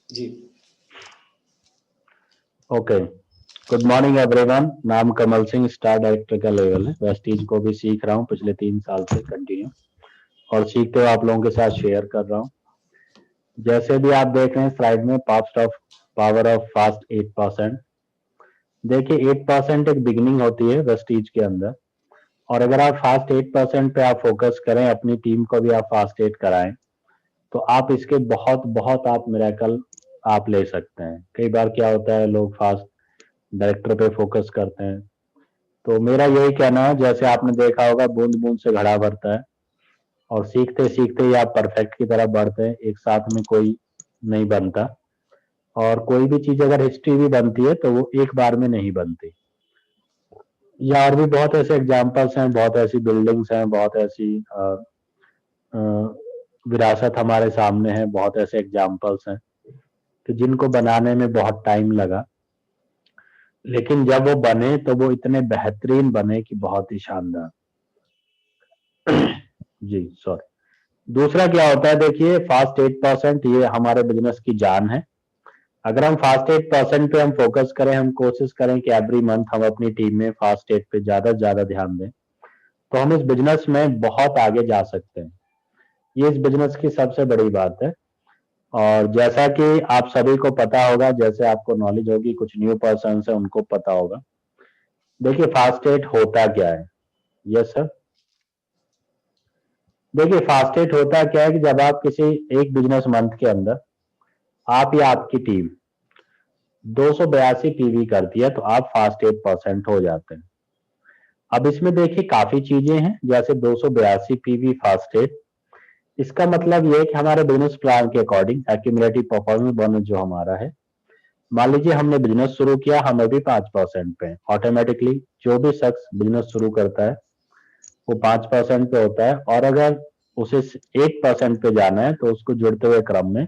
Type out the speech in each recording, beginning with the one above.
जी। Okay, good morning everyone. नाम Kamal Singh, star director का level है। वेस्टीज को भी सीख रहा हूँ पिछले 3 साल से कंटिन्यू, और सीखते हुए आप लोगों के साथ शेयर कर रहा हूँ। जैसे भी आप देख रहे हैं स्लाइड में, पावर ऑफ फास्ट 8%। देखिए 8% एक बिगिनिंग होती है वेस्टीज के अंदर, और अगर आप फास्ट 8% पे आप फोकस करें, अपनी टीम को भी आप फास्ट 8 कराएं, तो आप इसके बहुत बहुत आप मिरेकल आप ले सकते हैं। कई बार क्या होता है, लोग फास्ट डायरेक्टर पे फोकस करते हैं। तो मेरा यही कहना है, जैसे आपने देखा होगा बूंद बूंद से घड़ा भरता है, और सीखते सीखते ही आप परफेक्ट की तरफ बढ़ते हैं। एक साथ में कोई नहीं बनता, और कोई भी चीज अगर हिस्ट्री भी बनती है तो वो एक बार में नहीं बनती। या और भी बहुत ऐसे एग्जाम्पल्स हैं, बहुत ऐसी बिल्डिंग्स हैं, बहुत ऐसी अ, विरासत हमारे सामने है, बहुत ऐसे एग्जाम्पल्स हैं कि जिनको बनाने में बहुत टाइम लगा, लेकिन जब वो बने तो वो इतने बेहतरीन बने कि बहुत ही शानदार। जी सॉरी। दूसरा क्या होता है, देखिए फास्ट 8% ये हमारे बिजनेस की जान है। अगर हम फास्ट 8% पे हम फोकस करें, हम कोशिश करें कि एवरी मंथ हम अपनी टीम में फास्ट 8 पे ज्यादा से ज्यादा ध्यान दें, तो हम इस बिजनेस में बहुत आगे जा सकते हैं। ये इस बिजनेस की सबसे बड़ी बात है। और जैसा कि आप सभी को पता होगा, जैसे आपको नॉलेज होगी, कुछ न्यू पर्सन है उनको पता होगा। देखिए फास्ट 8 होता क्या है। Yes sir. देखिए फास्ट 8 होता क्या है कि जब आप किसी एक बिजनेस मंथ के अंदर आप या आपकी टीम 282 पीवी करती है, तो आप फास्ट 8% हो जाते हैं। अब इसमें देखिए काफी चीजें हैं, जैसे 282 पीवी फास्ट 8, इसका मतलब ये है कि हमारे बिजनेस प्लान के अकॉर्डिंग एक्यूमुलेटिव परफॉर्मेंस बोनस जो हमारा है, मान लीजिए हमने बिजनेस शुरू किया, हम अभी 5% पे हैं। ऑटोमेटिकली जो भी शख्स बिजनेस शुरू करता है वो 5% पे होता है, और अगर उसे 8% पे जाना है तो उसको जुड़ते हुए क्रम में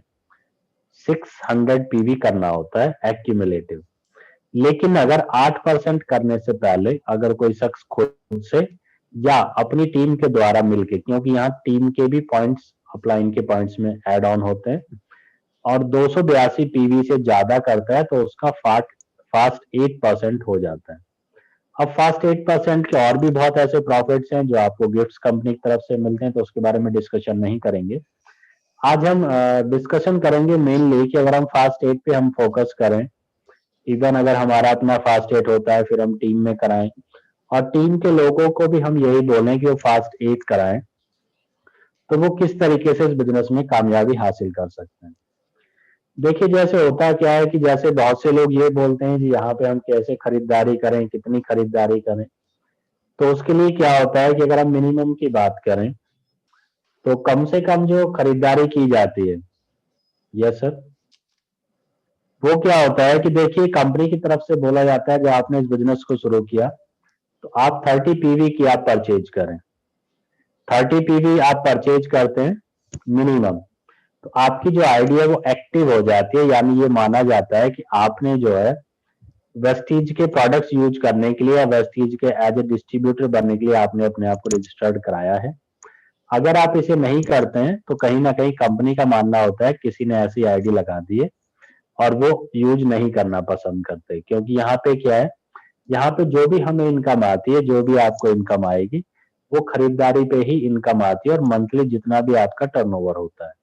600 पीवी करना होता है एक्यूमुलेटिव। लेकिन अगर 8% करने से पहले अगर कोई शख्स खुद से या अपनी टीम के द्वारा मिलके, क्योंकि यहाँ टीम के भी पॉइंट्स अपलाइन के पॉइंट्स में ऐड ऑन होते हैं, और 282 पीवी से ज्यादा करता है तो उसका फास्ट 8% हो जाता है। अब फास्ट 8% के और भी बहुत ऐसे प्रॉफिट्स हैं जो आपको गिफ्ट्स कंपनी की तरफ से मिलते हैं, तो उसके बारे में डिस्कशन नहीं करेंगे। आज हम डिस्कशन करेंगे मेनली कि अगर हम फास्ट 8 पे हम फोकस करें, इवन अगर हमारा अपना फास्ट 8 होता है फिर हम टीम में कराएं, और टीम के लोगों को भी हम यही बोलें कि वो फास्ट 8 कराएं, तो वो किस तरीके से इस बिजनेस में कामयाबी हासिल कर सकते हैं। देखिए जैसे होता क्या है कि जैसे बहुत से लोग ये बोलते हैं कि यहाँ पे हम कैसे खरीदारी करें, कितनी खरीदारी करें। तो उसके लिए क्या होता है कि अगर हम मिनिमम की बात करें, तो कम से कम जो खरीदारी की जाती है, यस सर, वो क्या होता है कि देखिए कंपनी की तरफ से बोला जाता है जब आपने इस बिजनेस को शुरू किया तो आप 30 पीवी की आप परचेज करें। 30 पीवी आप परचेज करते हैं मिनिमम, तो आपकी जो आईडी है वो एक्टिव हो जाती है। यानी ये माना जाता है कि आपने जो है वेस्टीज के प्रोडक्ट्स यूज करने के लिए या वेस्टीज के एज ए डिस्ट्रीब्यूटर बनने के लिए आपने अपने आप को रजिस्टर्ड कराया है। अगर आप इसे नहीं करते हैं तो कहीं ना कहीं कंपनी का मानना होता है किसी ने ऐसी आईडी लगा दी है, और वो यूज नहीं करना पसंद करते। क्योंकि यहाँ पे क्या है, यहाँ पे जो भी हमें इनकम आती है, जो भी आपको इनकम आएगी, वो खरीदारी पे ही इनकम आती है, और मंथली जितना भी आपका टर्नओवर होता है।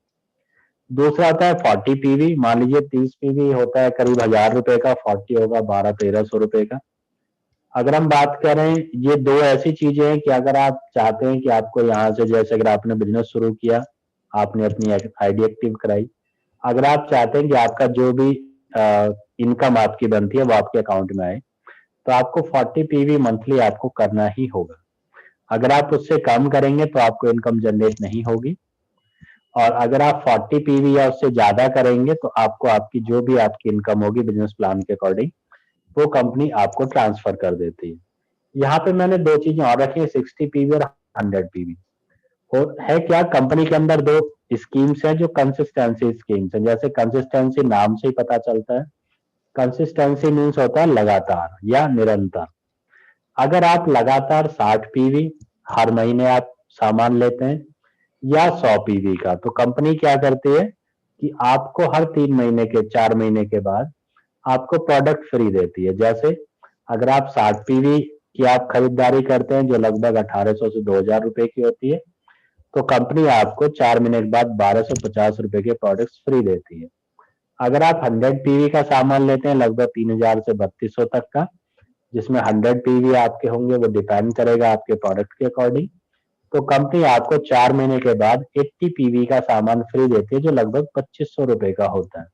दूसरा आता है 40 पीवी। मान लीजिए 30 पीवी होता है करीब 1000 रुपए का, 40 होगा 1200-1300 रुपए का। अगर हम बात करें, ये दो ऐसी चीजें हैं कि अगर आप चाहते हैं कि आपको यहाँ से, जैसे अगर आपने बिजनेस शुरू किया, आपने अपनी आईडी एक्टिव कराई, अगर आप चाहते हैं कि आपका जो भी इनकम आपकी बनती है वो आपके अकाउंट में आए, तो आपको 40 पीवी मंथली आपको करना ही होगा। अगर आप उससे कम करेंगे तो आपको इनकम जनरेट नहीं होगी, और अगर आप 40 पीवी या उससे ज्यादा करेंगे तो आपको आपकी जो भी आपकी इनकम होगी बिजनेस प्लान के अकॉर्डिंग, वो कंपनी आपको ट्रांसफर कर देती है। यहाँ पे मैंने दो चीजें और रखी है, 60 पीवी और 100 पीवी। और है क्या, कंपनी के अंदर दो स्कीम्स हैं जो कंसिस्टेंसी स्कीम्स हैं। जैसे कंसिस्टेंसी नाम से ही पता चलता है, कंसिस्टेंसी मीन्स होता है लगातार या निरंतर। अगर आप लगातार 60 पीवी हर महीने आप सामान लेते हैं, या 100 पीवी का, तो कंपनी क्या करती है, कि आपको हर 3 महीने के 4 महीने के बाद आपको प्रोडक्ट फ्री देती है। जैसे अगर आप 60 पीवी की आप खरीदारी करते हैं जो लगभग 1800 से 2000 रुपए की होती है, तो कंपनी आपको 4 महीने के बाद 1250 रुपए के प्रोडक्ट्स फ्री देती है। अगर आप 100 पीवी का सामान लेते हैं लगभग 3000 से 3200 तक का, जिसमें 100 पीवी आपके होंगे, वो डिपेंड करेगा आपके प्रोडक्ट के अकॉर्डिंग, तो कंपनी आपको 4 महीने के बाद 80 पीवी का सामान फ्री देती है जो लगभग 2500 रुपए का होता है।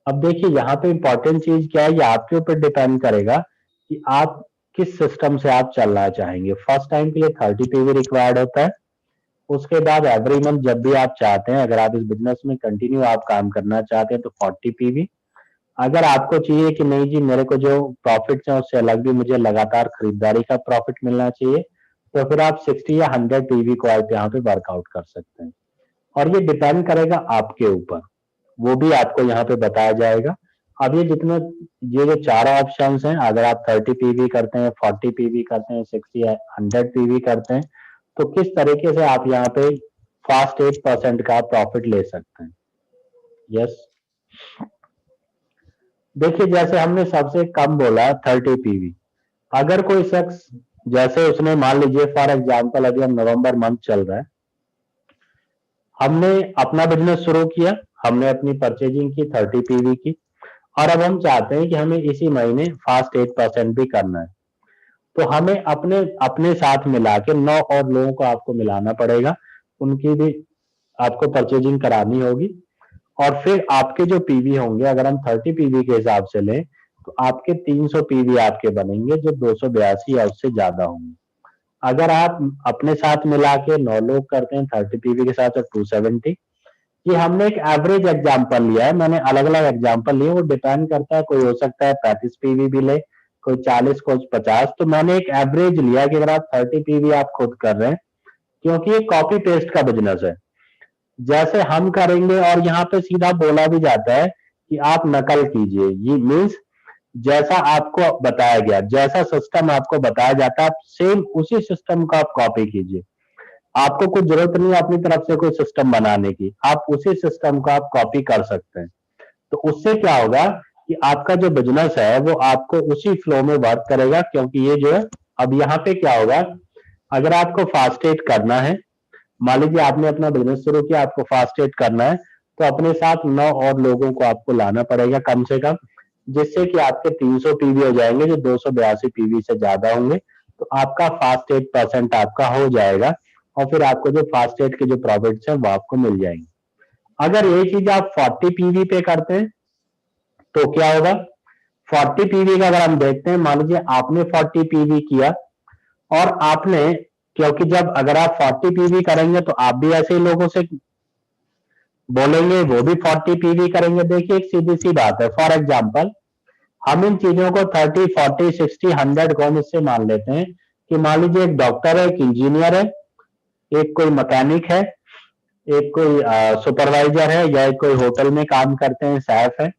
अब देखिए यहाँ पे इंपॉर्टेंट चीज क्या है, ये आपके ऊपर डिपेंड करेगा कि आप किस सिस्टम से आप चलना चाहेंगे। फर्स्ट टाइम के लिए 30 पीवी रिक्वायर्ड होता है। उसके बाद एवरी मंथ जब भी आप चाहते हैं, अगर आप इस बिजनेस में कंटिन्यू आप काम करना चाहते हैं तो 40 पीवी। अगर आपको चाहिए कि नहीं जी मेरे को जो प्रॉफिट्स हैं उससे अलग भी मुझे लगातार खरीदारी का प्रॉफिट मिलना चाहिए, तो फिर आप 60 या 100 पीवी को आप यहाँ पे वर्कआउट कर सकते हैं। और ये डिपेंड करेगा आपके ऊपर, वो भी आपको यहाँ पे बताया जाएगा। अब ये जो 4 ऑप्शंस हैं, अगर आप 30 पीवी करते हैं, 40 पीवी करते हैं, 60 या 100 पीवी करते हैं, तो किस तरीके से आप यहाँ पे फास्ट 8% का प्रॉफिट ले सकते हैं। यस, देखिए जैसे हमने सबसे कम बोला 30 पीवी। अगर कोई शख्स, जैसे उसने मान लीजिए फॉर एग्जांपल अभी हम नवंबर मंथ चल रहा है, हमने अपना बिजनेस शुरू किया, हमने अपनी परचेजिंग की 30 पीवी की, और अब हम चाहते हैं कि हमें इसी महीने फास्ट 8% भी करना है। तो हमें अपने अपने साथ मिला के 9 और लोगों को आपको मिलाना पड़ेगा, उनकी भी आपको परचेजिंग करानी होगी। और फिर आपके जो पीवी होंगे, अगर हम 30 पीवी के हिसाब से लें तो आपके 300 पीवी आपके बनेंगे जो 282 या उससे ज्यादा होंगे। अगर आप अपने साथ मिला के 9 लोग करते हैं 30 पीवी के साथ तो 270। ये हमने एक एवरेज एग्जांपल लिया है, मैंने अलग अलग एग्जांपल लिए, वो डिपेंड करता है, कोई हो सकता है 35 पीवी भी ले, कोई 40, कोई 50। तो मैंने एक एवरेज लिया कि अगर आप 30 पीवी आप खुद कर रहे हैं, क्योंकि ये कॉपी पेस्ट का बिजनेस है, जैसे हम करेंगे। और यहाँ पे सीधा बोला भी जाता है कि आप नकल कीजिए, ये मीन्स जैसा आपको बताया गया, जैसा सिस्टम आपको बताया जाता है, आप सेम उसी सिस्टम को आप कॉपी कीजिए। आपको कुछ जरूरत नहीं है अपनी तरफ से कोई सिस्टम बनाने की, आप उसी सिस्टम को आप कॉपी कर सकते हैं। तो उससे क्या होगा कि आपका जो बिजनेस है वो आपको उसी फ्लो में वर्क करेगा, क्योंकि ये जो है, अब यहाँ पे क्या होगा, अगर आपको फास्ट एड करना है, मान लीजिए आपने अपना बिजनेस शुरू किया, आपको फास्ट एड करना है, तो अपने साथ 9 और लोगों को आपको लाना पड़ेगा कम से कम, जिससे कि आपके 300 पीवी हो जाएंगे जो 282 पीवी से ज्यादा होंगे। तो आपका फास्ट 8% आपका हो जाएगा, और फिर आपको जो फास्ट एड के जो प्रॉफिट्स हैं वो आपको मिल जाएंगे। अगर ये चीज आप 40 पीवी पे करते हैं तो क्या होगा, 40 पीवी का अगर हम देखते हैं, मान लीजिए आपने 40 पीवी किया, और आपने, क्योंकि जब अगर आप 40 पीवी करेंगे तो आप भी ऐसे ही लोगों से बोलेंगे, वो भी 40 पीवी करेंगे। देखिए एक सीधी सी बात है, फॉर एग्जाम्पल हम इन चीजों को 30, 40, 60, 100 को हम इससे मान लेते हैं कि मान लीजिए एक डॉक्टर है, एक इंजीनियर है, एक कोई मैकेनिक है, एक कोई सुपरवाइजर है, या एक कोई होटल में काम करते हैं, शेफ है।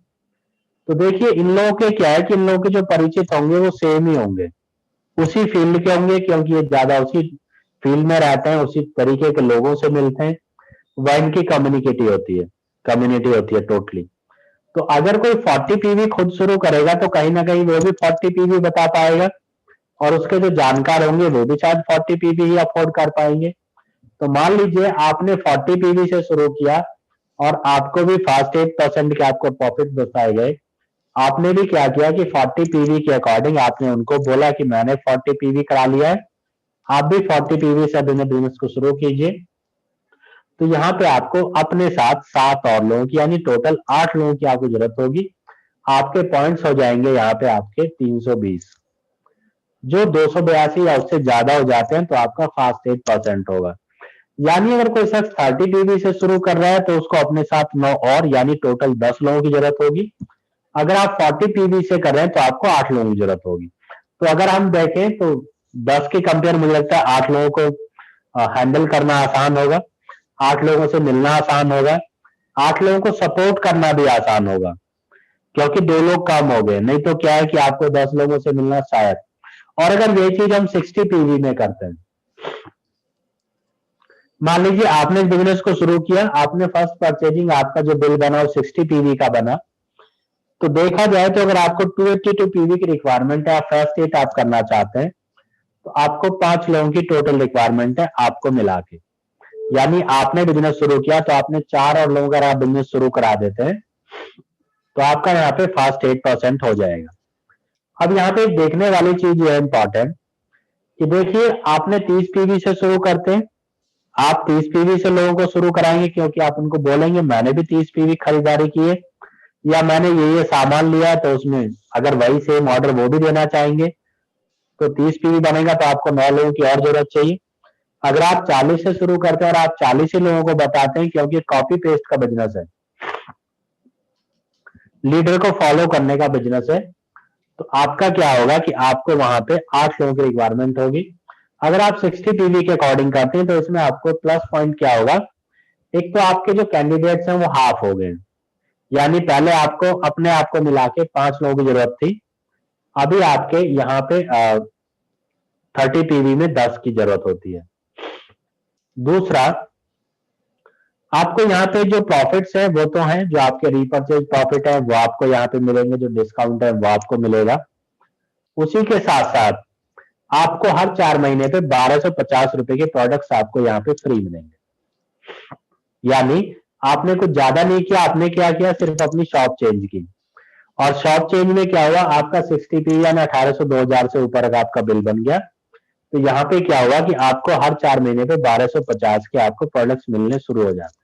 तो देखिए इन लोगों के क्या है कि इन लोगों के जो परिचित होंगे वो सेम ही होंगे, उसी फील्ड के होंगे, क्योंकि ये ज्यादा उसी फील्ड में रहते हैं, उसी तरीके के लोगों से मिलते हैं, वह इनकी कम्युनिटी होती है टोटली। तो अगर कोई 40 पीवी खुद शुरू करेगा तो कहीं ना कहीं वो भी 40 पीवी बता पाएगा, और उसके जो जानकार होंगे वो भी शायद 40 पीवी ही अफोर्ड कर पाएंगे। तो मान लीजिए आपने 40 पीवी से शुरू किया, और आपको भी फास्ट 8% के आपको प्रॉफिट बताए गए। आपने भी क्या किया कि 40 पीवी के अकॉर्डिंग आपने उनको बोला कि मैंने 40 पीवी करा लिया है, आप भी 40 पीवी से अपने बिजनेस को शुरू कीजिए। तो यहाँ पे आपको अपने साथ 7 और लोगों की, यानी टोटल 8 लोगों की आपको जरूरत होगी। आपके पॉइंट्स हो जाएंगे यहाँ पे आपके 320, जो 282 या उससे ज्यादा हो जाते हैं तो आपका फास्ट 8% होगा। यानी अगर कोई शख्स 30 पीवी से शुरू कर रहा है तो उसको अपने साथ 9 और, यानी टोटल 10 लोगों की जरूरत होगी। अगर आप 40 पीवी से कर रहे हैं तो आपको 8 लोगों की जरूरत होगी। तो अगर हम देखें तो 10 के कंपेयर मुझे लगता है 8 लोगों को हैंडल करना आसान होगा, 8 लोगों से मिलना आसान होगा, 8 लोगों को सपोर्ट करना भी आसान होगा, क्योंकि 2 लोग कम हो गए। नहीं तो क्या है कि आपको 10 लोगों से मिलना शायद। और अगर ये चीज हम 60 पीवी में करते हैं, मान लीजिए आपने बिजनेस को शुरू किया, आपने फर्स्ट परचेजिंग, आपका जो बिल बना वो 60 पीवी का बना। तो देखा जाए तो अगर आपको 282 पीवी की रिक्वायरमेंट है, आप फर्स्ट 8 आप करना चाहते हैं, तो आपको 5 लोगों की टोटल रिक्वायरमेंट है आपको मिला के। यानी आपने बिजनेस शुरू किया तो आपने 4 और लोगों का बिजनेस शुरू करा देते हैं, तो आपका यहाँ पे फास्ट 8% हो जाएगा। अब यहाँ पे देखने वाली चीज ये है इंपॉर्टेंट कि देखिए आपने 30 पीवी से शुरू करते हैं, आप 30 पीवी से लोगों को शुरू कराएंगे क्योंकि आप उनको बोलेंगे मैंने भी 30 पीवी खरीदारी की है या मैंने ये सामान लिया, तो उसमें अगर वही सेम ऑर्डर वो भी देना चाहेंगे तो 30 पीवी बनेगा, तो आपको 9 लोगों की और जरूरत चाहिए। अगर आप 40 से शुरू करते हैं और आप 40 ही लोगों को बताते हैं, क्योंकि कॉपी पेस्ट का बिजनेस है, लीडर को फॉलो करने का बिजनेस है, तो आपका क्या होगा कि आपको वहां पे 8 लोगों की रिक्वायरमेंट होगी। अगर आप 60 पीवी के अकॉर्डिंग करते हैं तो इसमें आपको प्लस पॉइंट क्या होगा, एक तो आपके जो कैंडिडेट्स हैं वो हाफ हो गए, यानी पहले आपको अपने आप को मिला के 5 लोगों की जरूरत थी, अभी आपके यहाँ पे 30 पीवी में 10 की जरूरत होती है। दूसरा, आपको यहाँ पे जो प्रॉफिट्स है वो तो हैं, जो आपके रीपरचेज प्रॉफिट है वो आपको यहाँ पे मिलेंगे, जो डिस्काउंट है वो आपको मिलेगा। उसी के साथ साथ आपको हर 4 महीने पे 1250 रुपए के प्रोडक्ट्स आपको यहाँ पे फ्री मिलेंगे। यानी आपने कुछ ज्यादा नहीं किया, आपने क्या किया, सिर्फ अपनी शॉप चेंज की, और शॉप चेंज में क्या हुआ, आपका 60 पी यानी 1800 2000 से ऊपर अगर आपका बिल बन गया, तो यहाँ पे क्या हुआ कि आपको हर 4 महीने पे 1250 के आपको प्रोडक्ट्स मिलने शुरू हो जाते हैं।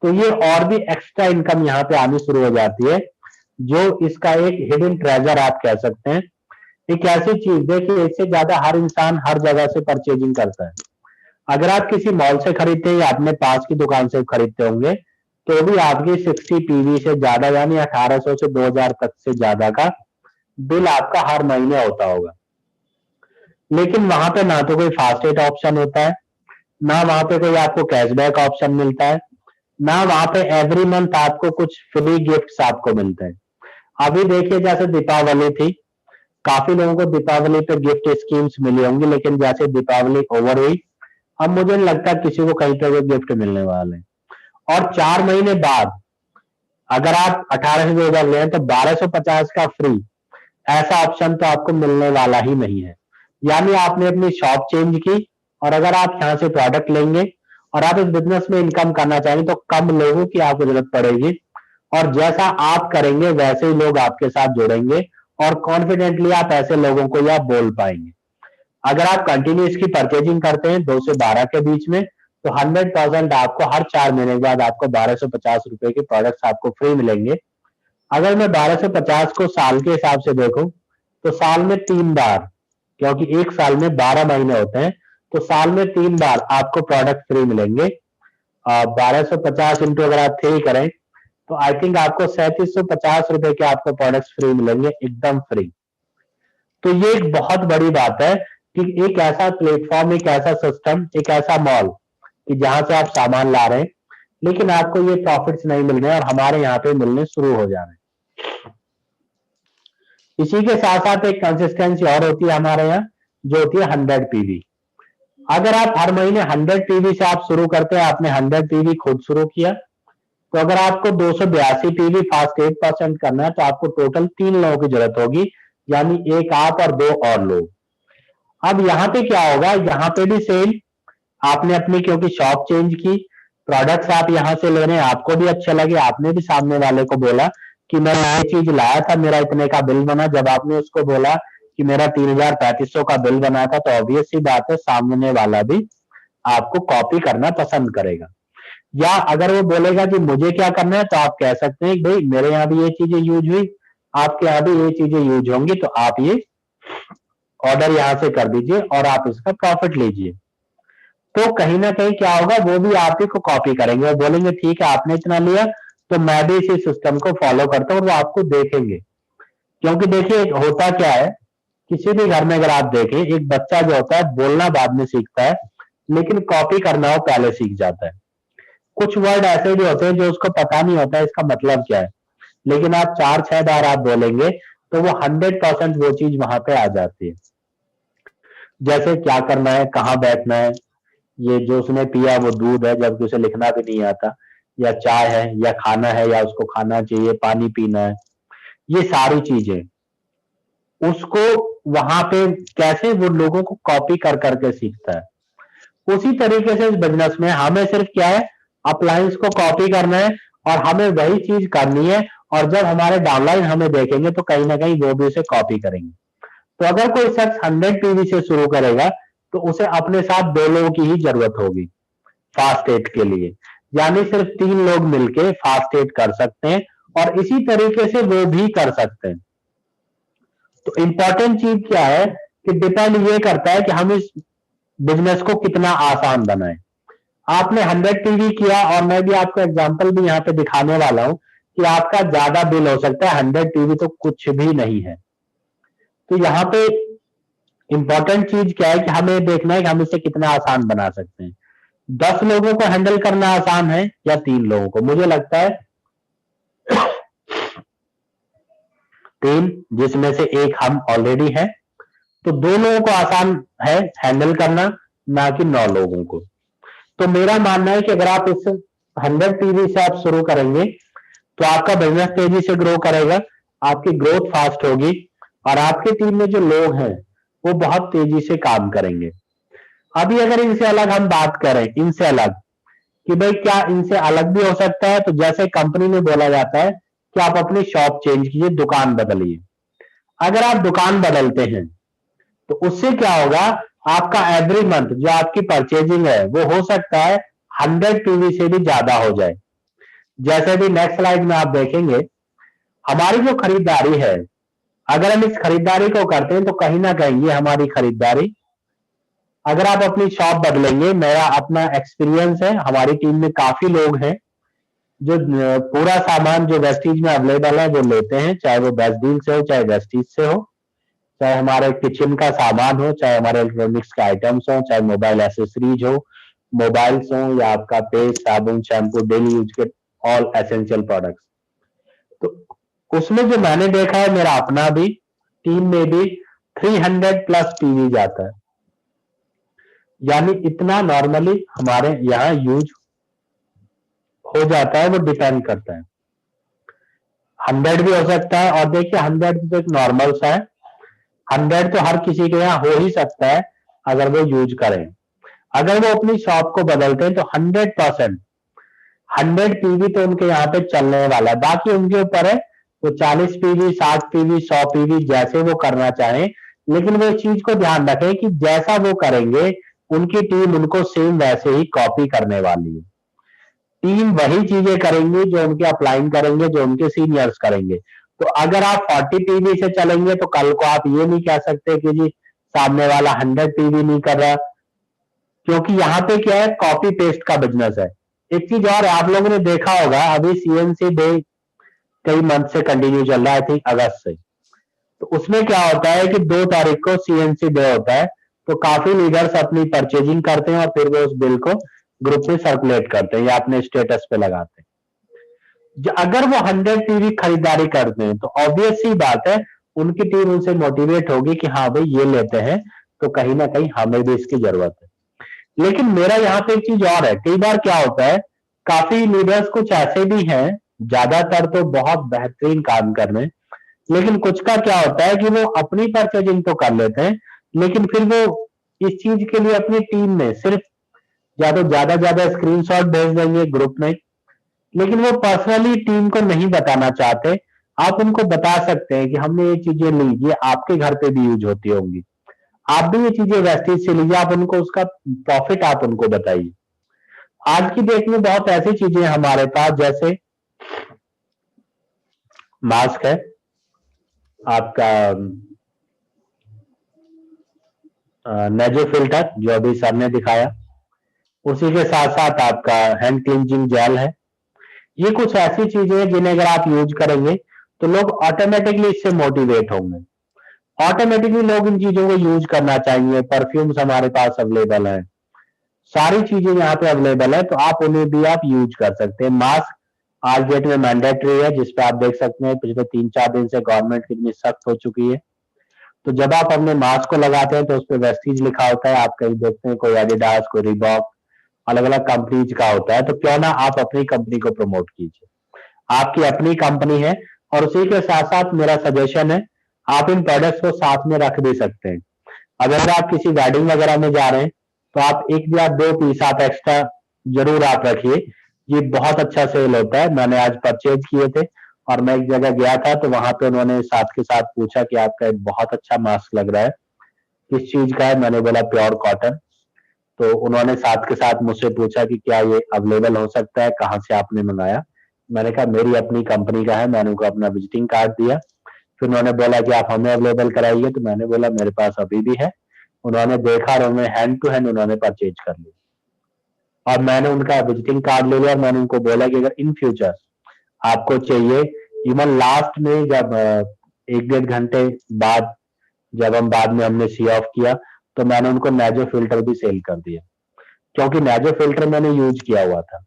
तो ये और भी एक्स्ट्रा इनकम यहाँ पे आनी शुरू हो जाती है, जो इसका एक हिडन ट्रेजर आप कह सकते हैं। एक ऐसी चीज देखिए, इससे ज्यादा हर इंसान हर जगह से परचेजिंग करता है। अगर आप किसी मॉल से खरीदते हैं या अपने पास की दुकान से खरीदते होंगे, तो भी आपकी 60 पीवी से ज्यादा यानी 1800 से 2000 तक से ज्यादा का बिल आपका हर महीने होता होगा। लेकिन वहां पे ना तो कोई फास्ट एड ऑप्शन होता है, ना वहां पे कोई आपको कैशबैक ऑप्शन मिलता है, ना वहां पे एवरी मंथ आपको कुछ फ्री गिफ्ट्स आपको मिलते हैं। अभी देखिए जैसे दीपावली थी, काफी लोगों को दीपावली पे गिफ्ट स्कीम्स मिली होंगी, लेकिन जैसे दीपावली ओवर हुई, अब मुझे नहीं लगता किसी को कहीं पे कोई गिफ्ट मिलने वाले। और 4 महीने बाद अगर आप 18 से 2000 ले तो 1250 का फ्री, ऐसा ऑप्शन तो आपको मिलने वाला ही नहीं है। यानी आपने अपनी शॉप चेंज की, और अगर आप यहाँ से प्रोडक्ट लेंगे और आप इस बिजनेस में इनकम करना चाहेंगे तो कम लोगों की आपको जरूरत पड़ेगी, और जैसा आप करेंगे वैसे ही लोग आपके साथ जुड़ेंगे, और कॉन्फिडेंटली आप ऐसे लोगों को या बोल पाएंगे। अगर आप कंटिन्यू इसकी परचेजिंग करते हैं 2 से 12 के बीच में, तो 100% आपको हर 4 महीने के बाद आपको 1250 रुपए के प्रोडक्ट्स आपको फ्री मिलेंगे। अगर मैं 1250 को साल के हिसाब से देखूं, तो साल में 3 बार, क्योंकि एक साल में 12 महीने होते हैं, तो साल में 3 बार आपको प्रोडक्ट फ्री मिलेंगे। 1250 इंटू अगर आप 3 करें, तो आई थिंक आपको 3750 रुपए के आपको प्रोडक्ट्स फ्री मिलेंगे, एकदम फ्री। तो ये एक बहुत बड़ी बात है कि एक ऐसा प्लेटफॉर्म, एक ऐसा सिस्टम, एक ऐसा मॉल कि जहां से आप सामान ला रहे हैं, लेकिन आपको ये प्रॉफिट्स नहीं मिल रहे हैं, और हमारे यहाँ पे मिलने शुरू हो जा रहे हैं। इसी के साथ साथ एक कंसिस्टेंसी और होती है हमारे यहाँ, जो होती है 100 पीवी। अगर आप हर महीने 100 पीवी से आप शुरू करते हैं, आपने 100 पीवी खुद शुरू किया, तो अगर आपको 282 पीवी फास्ट 8% करना है, तो आपको टोटल 3 लोगों की जरूरत होगी, यानी एक आप और 2 और लोग। अब यहाँ पे क्या होगा, यहाँ पे भी सेम, आपने अपनी क्योंकि शॉप चेंज की, प्रोडक्ट्स आप यहाँ से ले रहे हैं, आपको भी अच्छे लगे, आपने भी सामने वाले को बोला कि मैं ये चीज लाया था, मेरा इतने का बिल बना। जब आपने उसको बोला कि मेरा 3300 का बिल बना था, तो ऑब्वियस सी बात है सामने वाला भी आपको कॉपी करना पसंद करेगा। या अगर वो बोलेगा कि मुझे क्या करना है, तो आप कह सकते हैं भाई मेरे यहाँ भी ये चीजें यूज हुई, आपके यहाँ भी ये चीजें यूज होंगी, तो आप ये ऑर्डर यहाँ से कर दीजिए और आप इसका प्रॉफिट लीजिए। तो कहीं ना कहीं क्या होगा, वो भी आप ही को कॉपी करेंगे और बोलेंगे ठीक है आपने इतना लिया, तो मैं भी इसी सिस्टम को फॉलो करता हूँ, और वो आपको देखेंगे। क्योंकि देखिए होता क्या है, किसी भी घर में अगर आप देखें, एक बच्चा जो होता है बोलना बाद में सीखता है, लेकिन कॉपी करना वो पहले सीख जाता है। कुछ वर्ड ऐसे भी होते हैं जो उसको पता नहीं होता है इसका मतलब क्या है, लेकिन आप 4-6 बार आप बोलेंगे तो वो 100% वो चीज वहां पे आ जाती है। जैसे क्या करना है, कहाँ बैठना है, ये जो उसने पिया वो दूध है, जबकि उसे लिखना भी नहीं आता, या चाय है, या खाना है, या उसको खाना चाहिए, पानी पीना है, ये सारी चीजें उसको वहां पे कैसे वो लोगों को कॉपी कर करके सीखता है। उसी तरीके से इस बिजनेस में हमें सिर्फ क्या है, अपलायंस को कॉपी करना है और हमें वही चीज करनी है, और जब हमारे डाउनलाइन हमें देखेंगे तो कहीं ना कहीं वो भी उसे कॉपी करेंगे। तो अगर कोई शख्स 100 पीवी से शुरू करेगा तो उसे अपने साथ 2 लोगों की ही जरूरत होगी फास्ट एड के लिए, यानी सिर्फ 3 लोग मिलके फास्ट एड कर सकते हैं, और इसी तरीके से वो भी कर सकते हैं। तो इंपॉर्टेंट चीज क्या है कि डिपेंड ये करता है कि हम इस बिजनेस को कितना आसान बनाएं। आपने 100 टीवी किया, और मैं भी आपको एग्जांपल भी यहाँ पे दिखाने वाला हूं कि आपका ज्यादा बिल हो सकता है, 100 टीवी तो कुछ भी नहीं है। तो यहाँ पे इंपॉर्टेंट चीज क्या है कि हमें देखना है कि हम इसे कितना आसान बना सकते हैं। 10 लोगों को हैंडल करना आसान है या 3 लोगों को? मुझे लगता है 3, जिसमें से एक हम ऑलरेडी हैं, तो 2 लोगों को आसान है हैंडल करना, ना कि 9 लोगों को। तो मेरा मानना है कि अगर आप इस 100 टीवी से आप शुरू करेंगे तो आपका बिजनेस तेजी से ग्रो करेगा, आपकी ग्रोथ फास्ट होगी, और आपकी टीम में जो लोग हैं वो बहुत तेजी से काम करेंगे। अभी अगर इनसे अलग हम बात करें, इनसे अलग, कि भाई क्या इनसे अलग भी हो सकता है, तो जैसे कंपनी में बोला जाता है कि आप अपनी शॉप चेंज कीजिए, दुकान बदलिए। अगर आप दुकान बदलते हैं तो उससे क्या होगा, आपका एवरी मंथ जो आपकी परचेजिंग है वो हो सकता है 100 टीवी से भी ज्यादा हो जाए। जैसे भी नेक्स्ट स्लाइड में आप देखेंगे, हमारी जो खरीदारी है, अगर हम इस खरीदारी को करते हैं तो कहीं ना कहीं ये हमारी खरीदारी, अगर आप अपनी शॉप बदलेंगे, मेरा अपना एक्सपीरियंस है, हमारी टीम में काफी लोग हैं जो पूरा सामान जो वेस्टीज में अवेलेबल है वो लेते हैं, चाहे वो बेस्ट डील से हो, चाहे वेस्टीज से हो, चाहे हमारे किचन का सामान हो, चाहे हमारे इलेक्ट्रॉनिक्स के आइटम्स हो, चाहे मोबाइल एसेसरीज हो, मोबाइल्स हो, या आपका पेस्ट, साबुन, शैम्पू, डेली यूज के ऑल एसेंशियल प्रोडक्ट्स। तो उसमें जो मैंने देखा है, मेरा अपना भी, टीम में भी 300 प्लस पीवी जाता है, यानी इतना नॉर्मली हमारे यहाँ यूज हो जाता है। वो डिपेंड करता है, 100 भी हो सकता है, और देखिए 100 तो एक नॉर्मल सा है, 100 तो हर किसी के यहाँ हो ही सकता है अगर वो यूज करें। अगर वो अपनी शॉप को बदलते हैं तो 100% 100 पीवी तो उनके यहाँ पे चलने वाला है, बाकी उनके ऊपर है, वो 40 पीवी, 60 पीवी, 100 पीवी जैसे वो करना चाहें, लेकिन वो इस चीज को ध्यान रखें कि जैसा वो करेंगे उनकी टीम उनको सेम वैसे ही कॉपी करने वाली है। टीम वही चीजें करेंगी जो उनके अपलाइन करेंगे, जो उनके सीनियर्स करेंगे। तो अगर आप 40 पीवी से चलेंगे तो कल को आप ये नहीं कह सकते कि जी सामने वाला 100 पीवी नहीं कर रहा, क्योंकि यहाँ पे क्या है, कॉपी पेस्ट का बिजनेस है। एक चीज और है, आप लोगों ने देखा होगा अभी सीएनसी डे कई मंथ से कंटिन्यू चल रहा है, आई थिंक अगस्त से। तो उसमें क्या होता है कि 2 तारीख को सीएनसी डे होता है, तो काफी लीडर्स अपनी परचेजिंग करते हैं और फिर वो उस बिल को ग्रुप में सर्कुलेट करते हैं या अपने स्टेटस पे लगाते हैं। अगर वो 100 टीवी खरीदारी करते हैं तो ऑब्वियस सी बात है, उनकी टीम उनसे मोटिवेट होगी कि हाँ भाई ये लेते हैं, तो कहीं ना कहीं हमें भी इसकी जरूरत है। लेकिन मेरा यहाँ पे एक चीज और है, कई बार क्या होता है, काफी लीडर्स कुछ ऐसे भी हैं, ज्यादातर तो बहुत बेहतरीन काम कर रहे हैं, लेकिन कुछ का क्या होता है कि वो अपनी परचेजिंग तो कर लेते हैं, लेकिन फिर वो इस चीज के लिए अपनी टीम में सिर्फ या तो ज्यादा स्क्रीनशॉट भेज देंगे ग्रुप में, लेकिन वो पर्सनली टीम को नहीं बताना चाहते। आप उनको बता सकते हैं कि हमने ये चीजें ली, ये आपके घर पे भी यूज होती होंगी, आप भी ये चीजें वेस्टेज से लीजिए, आप उनको उसका प्रॉफिट आप उनको बताइए। आज की डेट में बहुत ऐसी चीजें हैं हमारे पास, जैसे मास्क है आपका, नेजो फिल्टर जो अभी सर ने दिखाया, उसी के साथ साथ आपका हैंड क्लींजिंग जेल है। ये कुछ ऐसी चीजें हैं जिन्हें अगर आप यूज करेंगे तो लोग ऑटोमेटिकली इससे मोटिवेट होंगे, ऑटोमेटिकली लोग इन चीजों को यूज करना चाहिए। परफ्यूम्स हमारे पास अवेलेबल है, सारी चीजें यहाँ पे अवेलेबल है, तो आप उन्हें भी आप यूज कर सकते हैं। मास्क आज डेट में मैंडेटरी है, जिसपे आप देख सकते हैं पिछले 3-4 दिन से गवर्नमेंट कितनी सख्त हो चुकी है। तो जब आप अपने मास्क को लगाते हैं तो उस पर वेस्टीज लिखा होता है, आप कहीं देखते हैं कोई एडिडास, कोई रिबॉक, अलग अलग कंपनीज का होता है, तो क्यों ना आप अपनी कंपनी को प्रमोट कीजिए। आपकी अपनी कंपनी है, और उसी के साथ साथ मेरा सजेशन है, आप इन प्रोडक्ट्स को साथ में रख भी सकते हैं। अगर आप किसी वेडिंग वगैरह में जा रहे हैं तो आप एक या दो पीस आप एक्स्ट्रा जरूर आप रखिए, ये बहुत अच्छा सेल होता है। मैंने आज परचेज किए थे और मैं एक जगह गया था, तो वहां पे उन्होंने साथ के साथ पूछा कि आपका एक बहुत अच्छा मास्क लग रहा है, किस चीज का है? मैंने बोला प्योर कॉटन। तो उन्होंने साथ के साथ मुझसे पूछा कि क्या ये अवेलेबल हो सकता है, कहाँ से आपने मंगाया? मैंने कहा मेरी अपनी कंपनी का है। मैंने उनको अपना विजिटिंग कार्ड दिया। फिर उन्होंने बोला कि आप हमें अवेलेबल कराइए, तो मैंने बोला मेरे पास अभी भी है। उन्होंने देखा और उन्होंने हैंड टू हैंड उन्होंने परचेज कर लिया, और मैंने उनका विजिटिंग कार्ड ले लिया, और मैंने उनको बोला कि अगर इन फ्यूचर आपको चाहिए, इवन लास्ट में जब 1-1.5 घंटे बाद, जब हम बाद में हमने सी ऑफ किया, तो मैंने उनको नेजो फिल्टर भी सेल कर दिया, क्योंकि नेजो फिल्टर मैंने यूज किया हुआ था।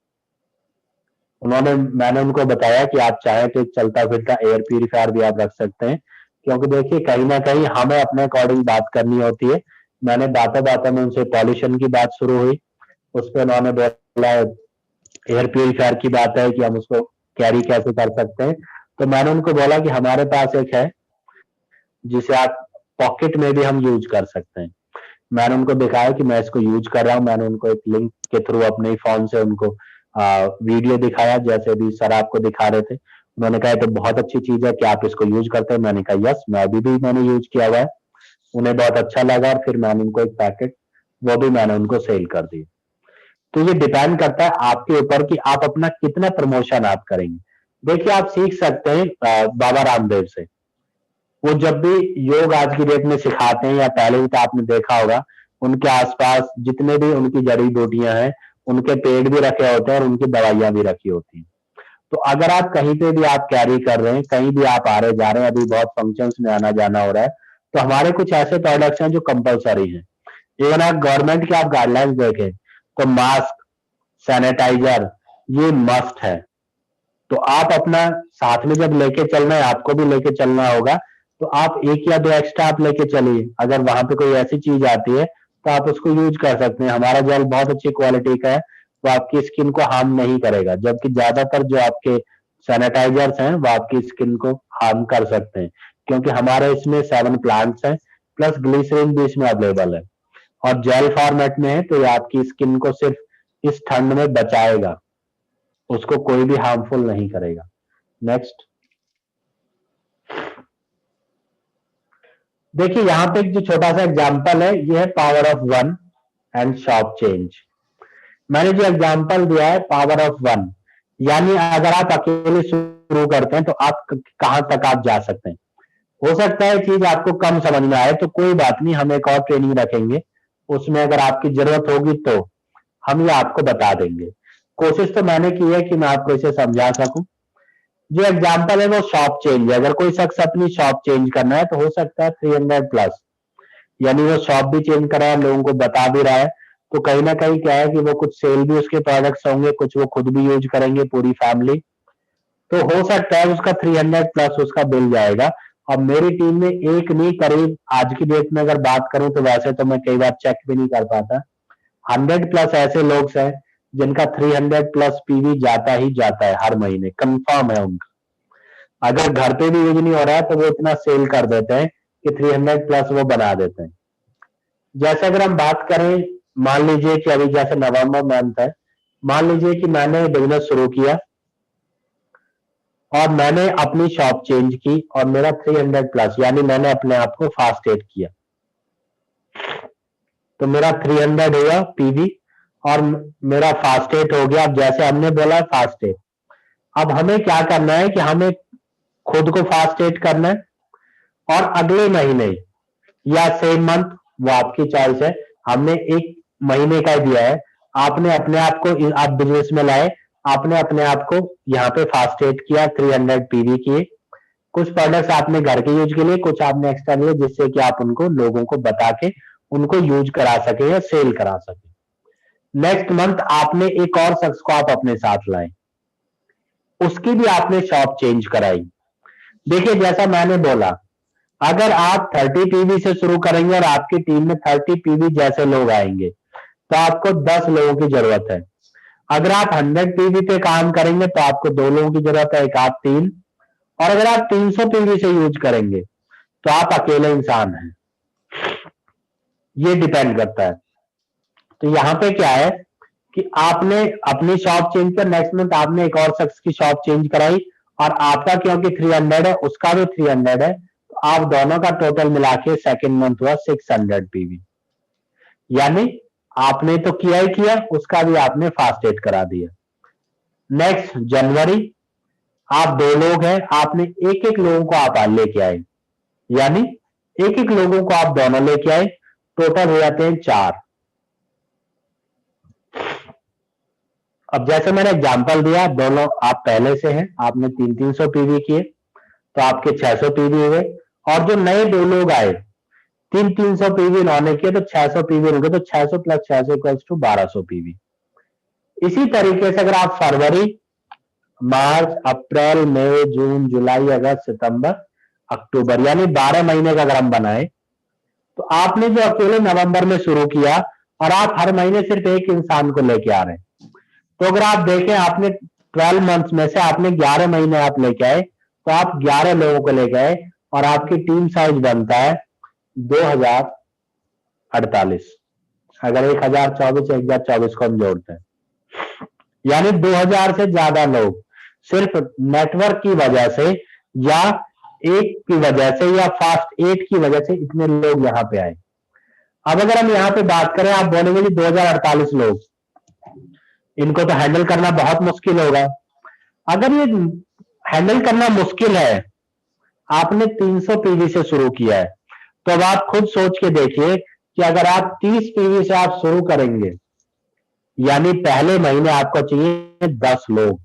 मैंने उनको बताया कि आप चाहें तो एक चलता फिरता एयर प्यूरिफायर भी आप रख सकते हैं, क्योंकि देखिए कहीं ना कहीं हमें अपने अकॉर्डिंग बात करनी होती है। मैंने बातों बातों में उनसे पॉल्यूशन की बात शुरू हुई, उस पर उन्होंने बोला एयर प्यूरिफायर की बात है कि हम उसको कैरी कैसे कर सकते हैं। तो मैंने उनको बोला कि हमारे पास एक है जिसे आप पॉकेट में भी हम यूज कर सकते हैं। मैंने उनको दिखाया कि मैं इसको यूज कर रहा हूँ। मैंने उनको एक लिंक के थ्रू अपने फोन से उनको वीडियो दिखाया, जैसे भी सर आपको दिखा रहे थे। उन्होंने कहा तो बहुत अच्छी चीज है कि आप इसको यूज करते हैं। मैंने कहा यस, मैं अभी भी मैंने यूज किया हुआ है। उन्हें बहुत अच्छा लगा, और फिर मैंने उनको एक पैकेट वो भी मैंने उनको सेल कर दी। तो ये डिपेंड करता है आपके ऊपर कि आप अपना कितना प्रमोशन आप करेंगे। देखिए आप सीख सकते हैं बाबा रामदेव से। वो जब भी योग आज की डेट में सिखाते हैं, या पहले भी तो आपने देखा होगा, उनके आसपास जितने भी उनकी जड़ी बूटियां हैं, उनके पेड़ भी रखे होते हैं और उनकी दवाइयां भी रखी होती हैं। तो अगर आप कहीं पे भी आप कैरी कर रहे हैं, कहीं भी आप आ रहे जा रहे हैं, अभी बहुत फंक्शंस में आना जाना हो रहा है, तो हमारे कुछ ऐसे प्रोडक्ट्स हैं जो कंपलसरी हैं। इवन आप गवर्नमेंट की आप गाइडलाइंस देखें तो मास्क, सैनिटाइजर, ये मस्ट है। तो आप अपना साथ में जब लेके चलना है, आपको भी लेके चलना होगा, तो आप एक या दो एक्स्ट्रा आप लेके चलिए। अगर वहां पे कोई ऐसी चीज आती है तो आप उसको यूज कर सकते हैं। हमारा जेल बहुत अच्छी क्वालिटी का है, वो आपकी स्किन को हार्म नहीं करेगा, जबकि ज्यादातर जो आपके सैनिटाइजर्स हैं वो आपकी स्किन को हार्म कर सकते हैं, क्योंकि हमारे इसमें 7 प्लांट्स हैं, प्लस ग्लिसरीन भी इसमें अवेलेबल है, और जेल फॉर्मेट में है। तो ये आपकी स्किन को सिर्फ इस ठंड में बचाएगा, उसको कोई भी हार्मफुल नहीं करेगा। नेक्स्ट देखिए, यहाँ पे एक जो छोटा सा एग्जांपल है, ये है power of one and shop change. मैंने जो एग्जांपल दिया है पावर ऑफ वन, यानी अगर आप अकेले शुरू करते हैं तो आप कहां तक आप जा सकते हैं। हो सकता है चीज आपको कम समझ में आए, तो कोई बात नहीं, हम एक और ट्रेनिंग रखेंगे, उसमें अगर आपकी जरूरत होगी तो हम ये आपको बता देंगे। कोशिश तो मैंने की है कि मैं आपको इसे समझा सकूं। जो एग्जाम्पल है वो शॉप चेंज है। अगर कोई शख्स अपनी शॉप चेंज करना है तो हो सकता है 300 प्लस, यानी वो शॉप भी चेंज कर रहा है, लोगों को बता भी रहा है। तो कहीं ना कहीं क्या है कि वो कुछ सेल भी उसके प्रोडक्ट्स होंगे, कुछ वो खुद भी यूज करेंगे, पूरी फैमिली। तो हो सकता है उसका 300 प्लस उसका बिल जाएगा। अब मेरी टीम में एक नहीं, करीब आज की डेट में अगर बात करूं तो वैसे तो मैं कई बार चेक भी नहीं कर पाता, 100 प्लस ऐसे लोग हैं जिनका 300 प्लस पीवी जाता ही जाता है, हर महीने कंफर्म है उनका। अगर घर पे भी यूज नहीं हो रहा है तो वो इतना सेल कर देते हैं कि 300 प्लस वो बना देते हैं। जैसे अगर हम बात करें, मान लीजिए कि अभी जैसे नवंबर मंथ है, मान लीजिए कि मैंने बिजनेस शुरू किया और मैंने अपनी शॉप चेंज की, और मेरा 300 प्लस, यानी मैंने अपने आप को फास्ट एड किया, तो मेरा 300 हुआ पीवी, और मेरा फास्ट एड हो गया। अब जैसे हमने बोला फास्ट एड, अब हमें क्या करना है कि हमें खुद को फास्ट एड करना है, और अगले महीने या सेम मंथ, वो आपकी चॉइस है, हमने एक महीने का दिया है। आपने अपने आप को आप बिजनेस में लाए, आपने अपने आप को यहाँ पे फास्ट एड किया, 300 पीवी किए। कुछ प्रोडक्ट्स आपने घर के यूज के लिए, कुछ आपने एक्स्ट्रा लिए, जिससे कि आप उनको लोगों को बता के उनको यूज करा सके या सेल करा सके। नेक्स्ट मंथ आपने एक और शख्स को आप अपने साथ लाए, उसकी भी आपने शॉप चेंज कराई। देखिए जैसा मैंने बोला, अगर आप 30 पीवी से शुरू करेंगे और आपकी टीम में 30 पीवी जैसे लोग आएंगे तो आपको 10 लोगों की जरूरत है। अगर आप 100 पीवी पे काम करेंगे तो आपको 2 लोगों की जरूरत है, एक आप 3। और अगर आप 300 पीवी से यूज करेंगे तो आप अकेले इंसान हैं। ये डिपेंड करता है। तो यहाँ पे क्या है कि आपने अपनी शॉप चेंज कर, नेक्स्ट मंथ आपने एक और शख्स की शॉप चेंज कराई और आपका क्योंकि 300 है, उसका भी 300 है, तो आप दोनों का टोटल मिला के सेकेंड मंथ हुआ 600 पीवी। यानी आपने तो किया ही किया, उसका भी आपने फास्ट एड करा दिया। नेक्स्ट जनवरी, आप 2 लोग हैं, आपने एक एक लोगों को आप लेके आए, यानी एक एक लोगों को आप दोनों लेके आए, टोटल हो जाते हैं 4। अब जैसे मैंने एग्जांपल दिया, दोनों आप पहले से हैं, आपने 300 पीवी किए तो आपके 600 पीवी हुए। और जो नए 2 लोग आए, 300 पीवी इन्होंने किए तो 600 पीवी होंगे, तो 600 प्लस 600 इक्वल्स टू 1200 पीवी। इसी तरीके से अगर आप फरवरी, मार्च, अप्रैल, मई, जून, जुलाई, अगस्त, सितंबर, अक्टूबर, यानी 12 महीने का अगर हम बनाए, तो आपने जो अकेले नवंबर में शुरू किया और आप हर महीने सिर्फ एक इंसान को लेके आ रहे हैं, तो अगर आप देखें आपने 12 मंथ्स में से आपने 11 महीने आप लेके आए, तो आप 11 लोगों को लेके आए और आपकी टीम साइज बनता है 2048। अगर 1024 1024 को हम जोड़ते हैं, यानी 2000 से ज्यादा लोग सिर्फ नेटवर्क की वजह से या एक की वजह से या फास्ट एट की वजह से इतने लोग यहाँ पे आए। अब अगर हम यहाँ पे बात करें, आप बोलेंगे कि 2048 लोग, इनको तो हैंडल करना बहुत मुश्किल होगा। अगर ये हैंडल करना मुश्किल है, आपने 300 पीवी से शुरू किया है, तो अब आप खुद सोच के देखिए कि अगर आप 30 पीवी से आप शुरू करेंगे, यानी पहले महीने आपको चाहिए 10 लोग,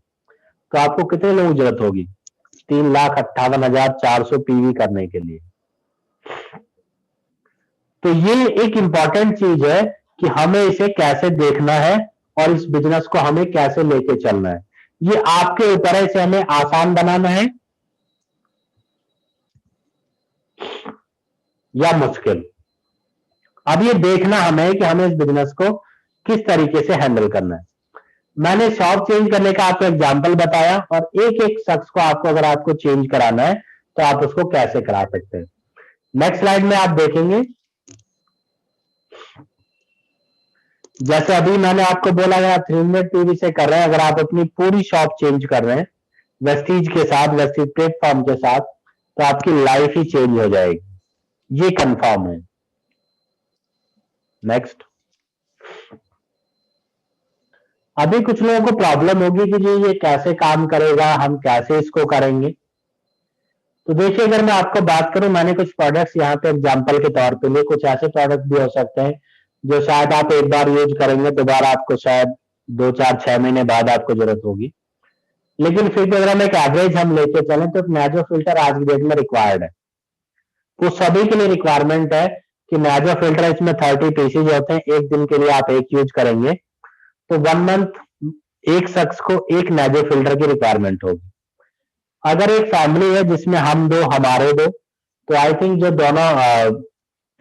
तो आपको कितने लोगों की जरूरत होगी? 3,58,400 पीवी करने के लिए। तो ये एक इंपॉर्टेंट चीज है कि हमें इसे कैसे देखना है और इस बिजनेस को हमें कैसे लेके चलना है। ये आपके ऊपर है, इसे हमें आसान बनाना है या मुश्किल। अब ये देखना हमें कि हमें इस बिजनेस को किस तरीके से हैंडल करना है। मैंने शॉप चेंज करने का आपको एग्जांपल बताया और एक एक शख्स को आपको अगर आपको चेंज कराना है तो आप उसको कैसे करा सकते हैं। नेक्स्ट स्लाइड में आप देखेंगे, जैसे अभी मैंने आपको बोला है आप 300 पीवी से कर रहे हैं, अगर आप अपनी पूरी शॉप चेंज कर रहे हैं वेस्टीज के साथ, वेस्टीज प्लेटफॉर्म के साथ, तो आपकी लाइफ ही चेंज हो जाएगी, ये कंफर्म है। नेक्स्ट, अभी कुछ लोगों को प्रॉब्लम होगी कि जी ये कैसे काम करेगा, हम कैसे इसको करेंगे। तो देखिए, अगर मैं आपको बात करूं, मैंने कुछ प्रोडक्ट्स यहाँ पे एग्जांपल के तौर पे लिए, कुछ ऐसे प्रोडक्ट भी हो सकते हैं जो शायद आप एक बार यूज करेंगे, दोबारा आपको शायद 2, 4, 6 महीने बाद आपको जरूरत होगी। लेकिन फिर भी अगर हम एक एवरेज हम लेके चलें तो नाजो फिल्टर आज की डेट में रिक्वायर्ड है। वो सभी के लिए रिक्वायरमेंट है कि नाजो फिल्टर, इसमें 30 पीसीज होते हैं, एक दिन के लिए आप एक यूज करेंगे तो 1 मंथ एक शख्स को एक नाजो फिल्टर की रिक्वायरमेंट होगी। अगर एक फैमिली है जिसमें हम दो, हमारे दो, तो आई थिंक जो दोनों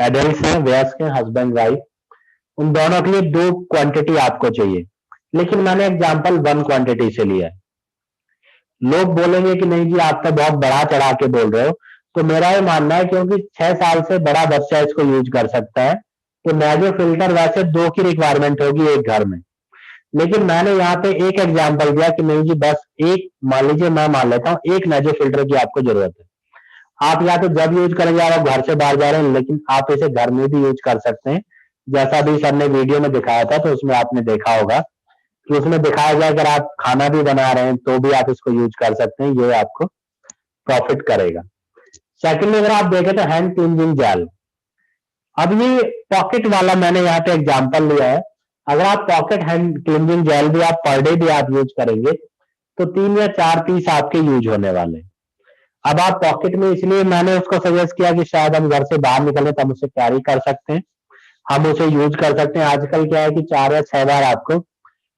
एडल्ट हैं, वयस्क हैं, हस्बैंड वाइफ, उन दोनों के लिए 2 क्वांटिटी आपको चाहिए। लेकिन मैंने एग्जांपल 1 क्वांटिटी से लिया है। लोग बोलेंगे कि नहीं जी आप तो बहुत बढ़ा चढ़ा के बोल रहे हो, तो मेरा ये मानना है क्योंकि 6 साल से बड़ा बच्चा इसको यूज कर सकता है, तो नाजो फिल्टर वैसे 2 की रिक्वायरमेंट होगी एक घर में। लेकिन मैंने यहाँ पे एक एग्जांपल दिया कि नहीं जी बस एक, मान लीजिए मैं मान लेता हूँ एक नाजो फिल्टर की आपको जरूरत है। आप या तो जब यूज करेंगे आप घर से बाहर जा रहे हैं, लेकिन आप इसे घर में भी यूज कर सकते हैं। जैसा भी सर ने वीडियो में दिखाया था, तो उसमें आपने देखा होगा कि उसमें दिखाया गया अगर आप खाना भी बना रहे हैं तो भी आप इसको यूज कर सकते हैं, ये आपको प्रॉफिट करेगा। सेकेंडली, अगर आप देखें तो हैंड क्लींजिंग जेल, अब ये पॉकेट वाला मैंने यहाँ पे एग्जांपल लिया है। अगर आप पॉकेट हैंड क्लींजिंग जेल भी आप पर डे भी आप यूज करेंगे तो 3 या 4 पीस आपके यूज होने वाले हैं। अब आप पॉकेट में, इसलिए मैंने उसको सजेस्ट किया कि शायद हम घर से बाहर निकले तो हम उसे कैरी कर सकते हैं, हम उसे यूज कर सकते हैं। आजकल क्या है कि 4 या 6 बार आपको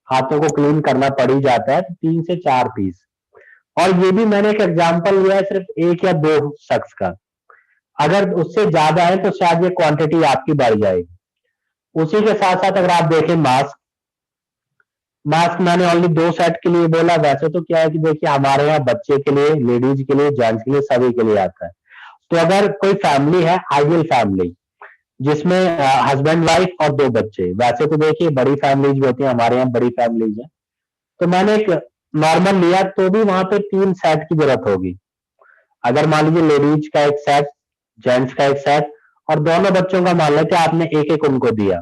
हाथों को क्लीन करना पड़ ही जाता है, तो 3 से 4 पीस। और ये भी मैंने एक एग्जांपल लिया है सिर्फ 1 या 2 शख्स का। अगर उससे ज्यादा है तो शायद ये क्वांटिटी आपकी बढ़ जाएगी। उसी के साथ साथ अगर आप देखें मास्क, मास्क मैंने ओनली 2 सेट के लिए बोला, वैसे तो क्या है कि देखिए हमारे यहाँ बच्चे के लिए, लेडीज के लिए, जेंट्स के लिए, सभी के लिए आता है। तो अगर कोई फैमिली है, आइडियल फैमिली जिसमें हस्बैंड वाइफ और 2 बच्चे, वैसे तो देखिए बड़ी फैमिलीज भी होती है, हमारे यहाँ बड़ी फैमिलीज है, तो मैंने एक नॉर्मल लिया तो भी वहां पे 3 सेट की जरूरत होगी। अगर मान लीजिए लेडीज का एक सेट, जेंट्स का एक सेट और दोनों बच्चों का मान लेते आपने एक एक उनको दिया,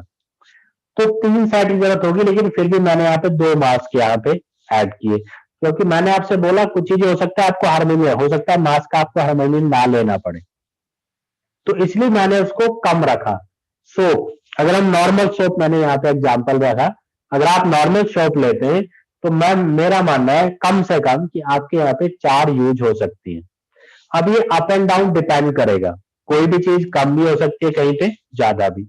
तो 3 सेट की जरूरत होगी। लेकिन फिर भी मैंने यहाँ पे 2 मास्क यहाँ पे ऐड किए, क्योंकि मैंने आपसे बोला कुछ चीजें हो सकता है आपको हर महीने, हो सकता है मास्क आपको हर महीने ना लेना पड़े, तो इसलिए मैंने उसको कम रखा। सोप, अगर हम नॉर्मल सोप, मैंने यहाँ पे एग्जांपल रखा, अगर आप नॉर्मल सोप लेते हैं तो मैं, मेरा मानना है कम से कम कि आपके यहाँ पे 4 यूज हो सकती है। अब ये अप एंड डाउन डिपेंड करेगा, कोई भी चीज कम भी हो सकती है, कहीं पे ज्यादा भी।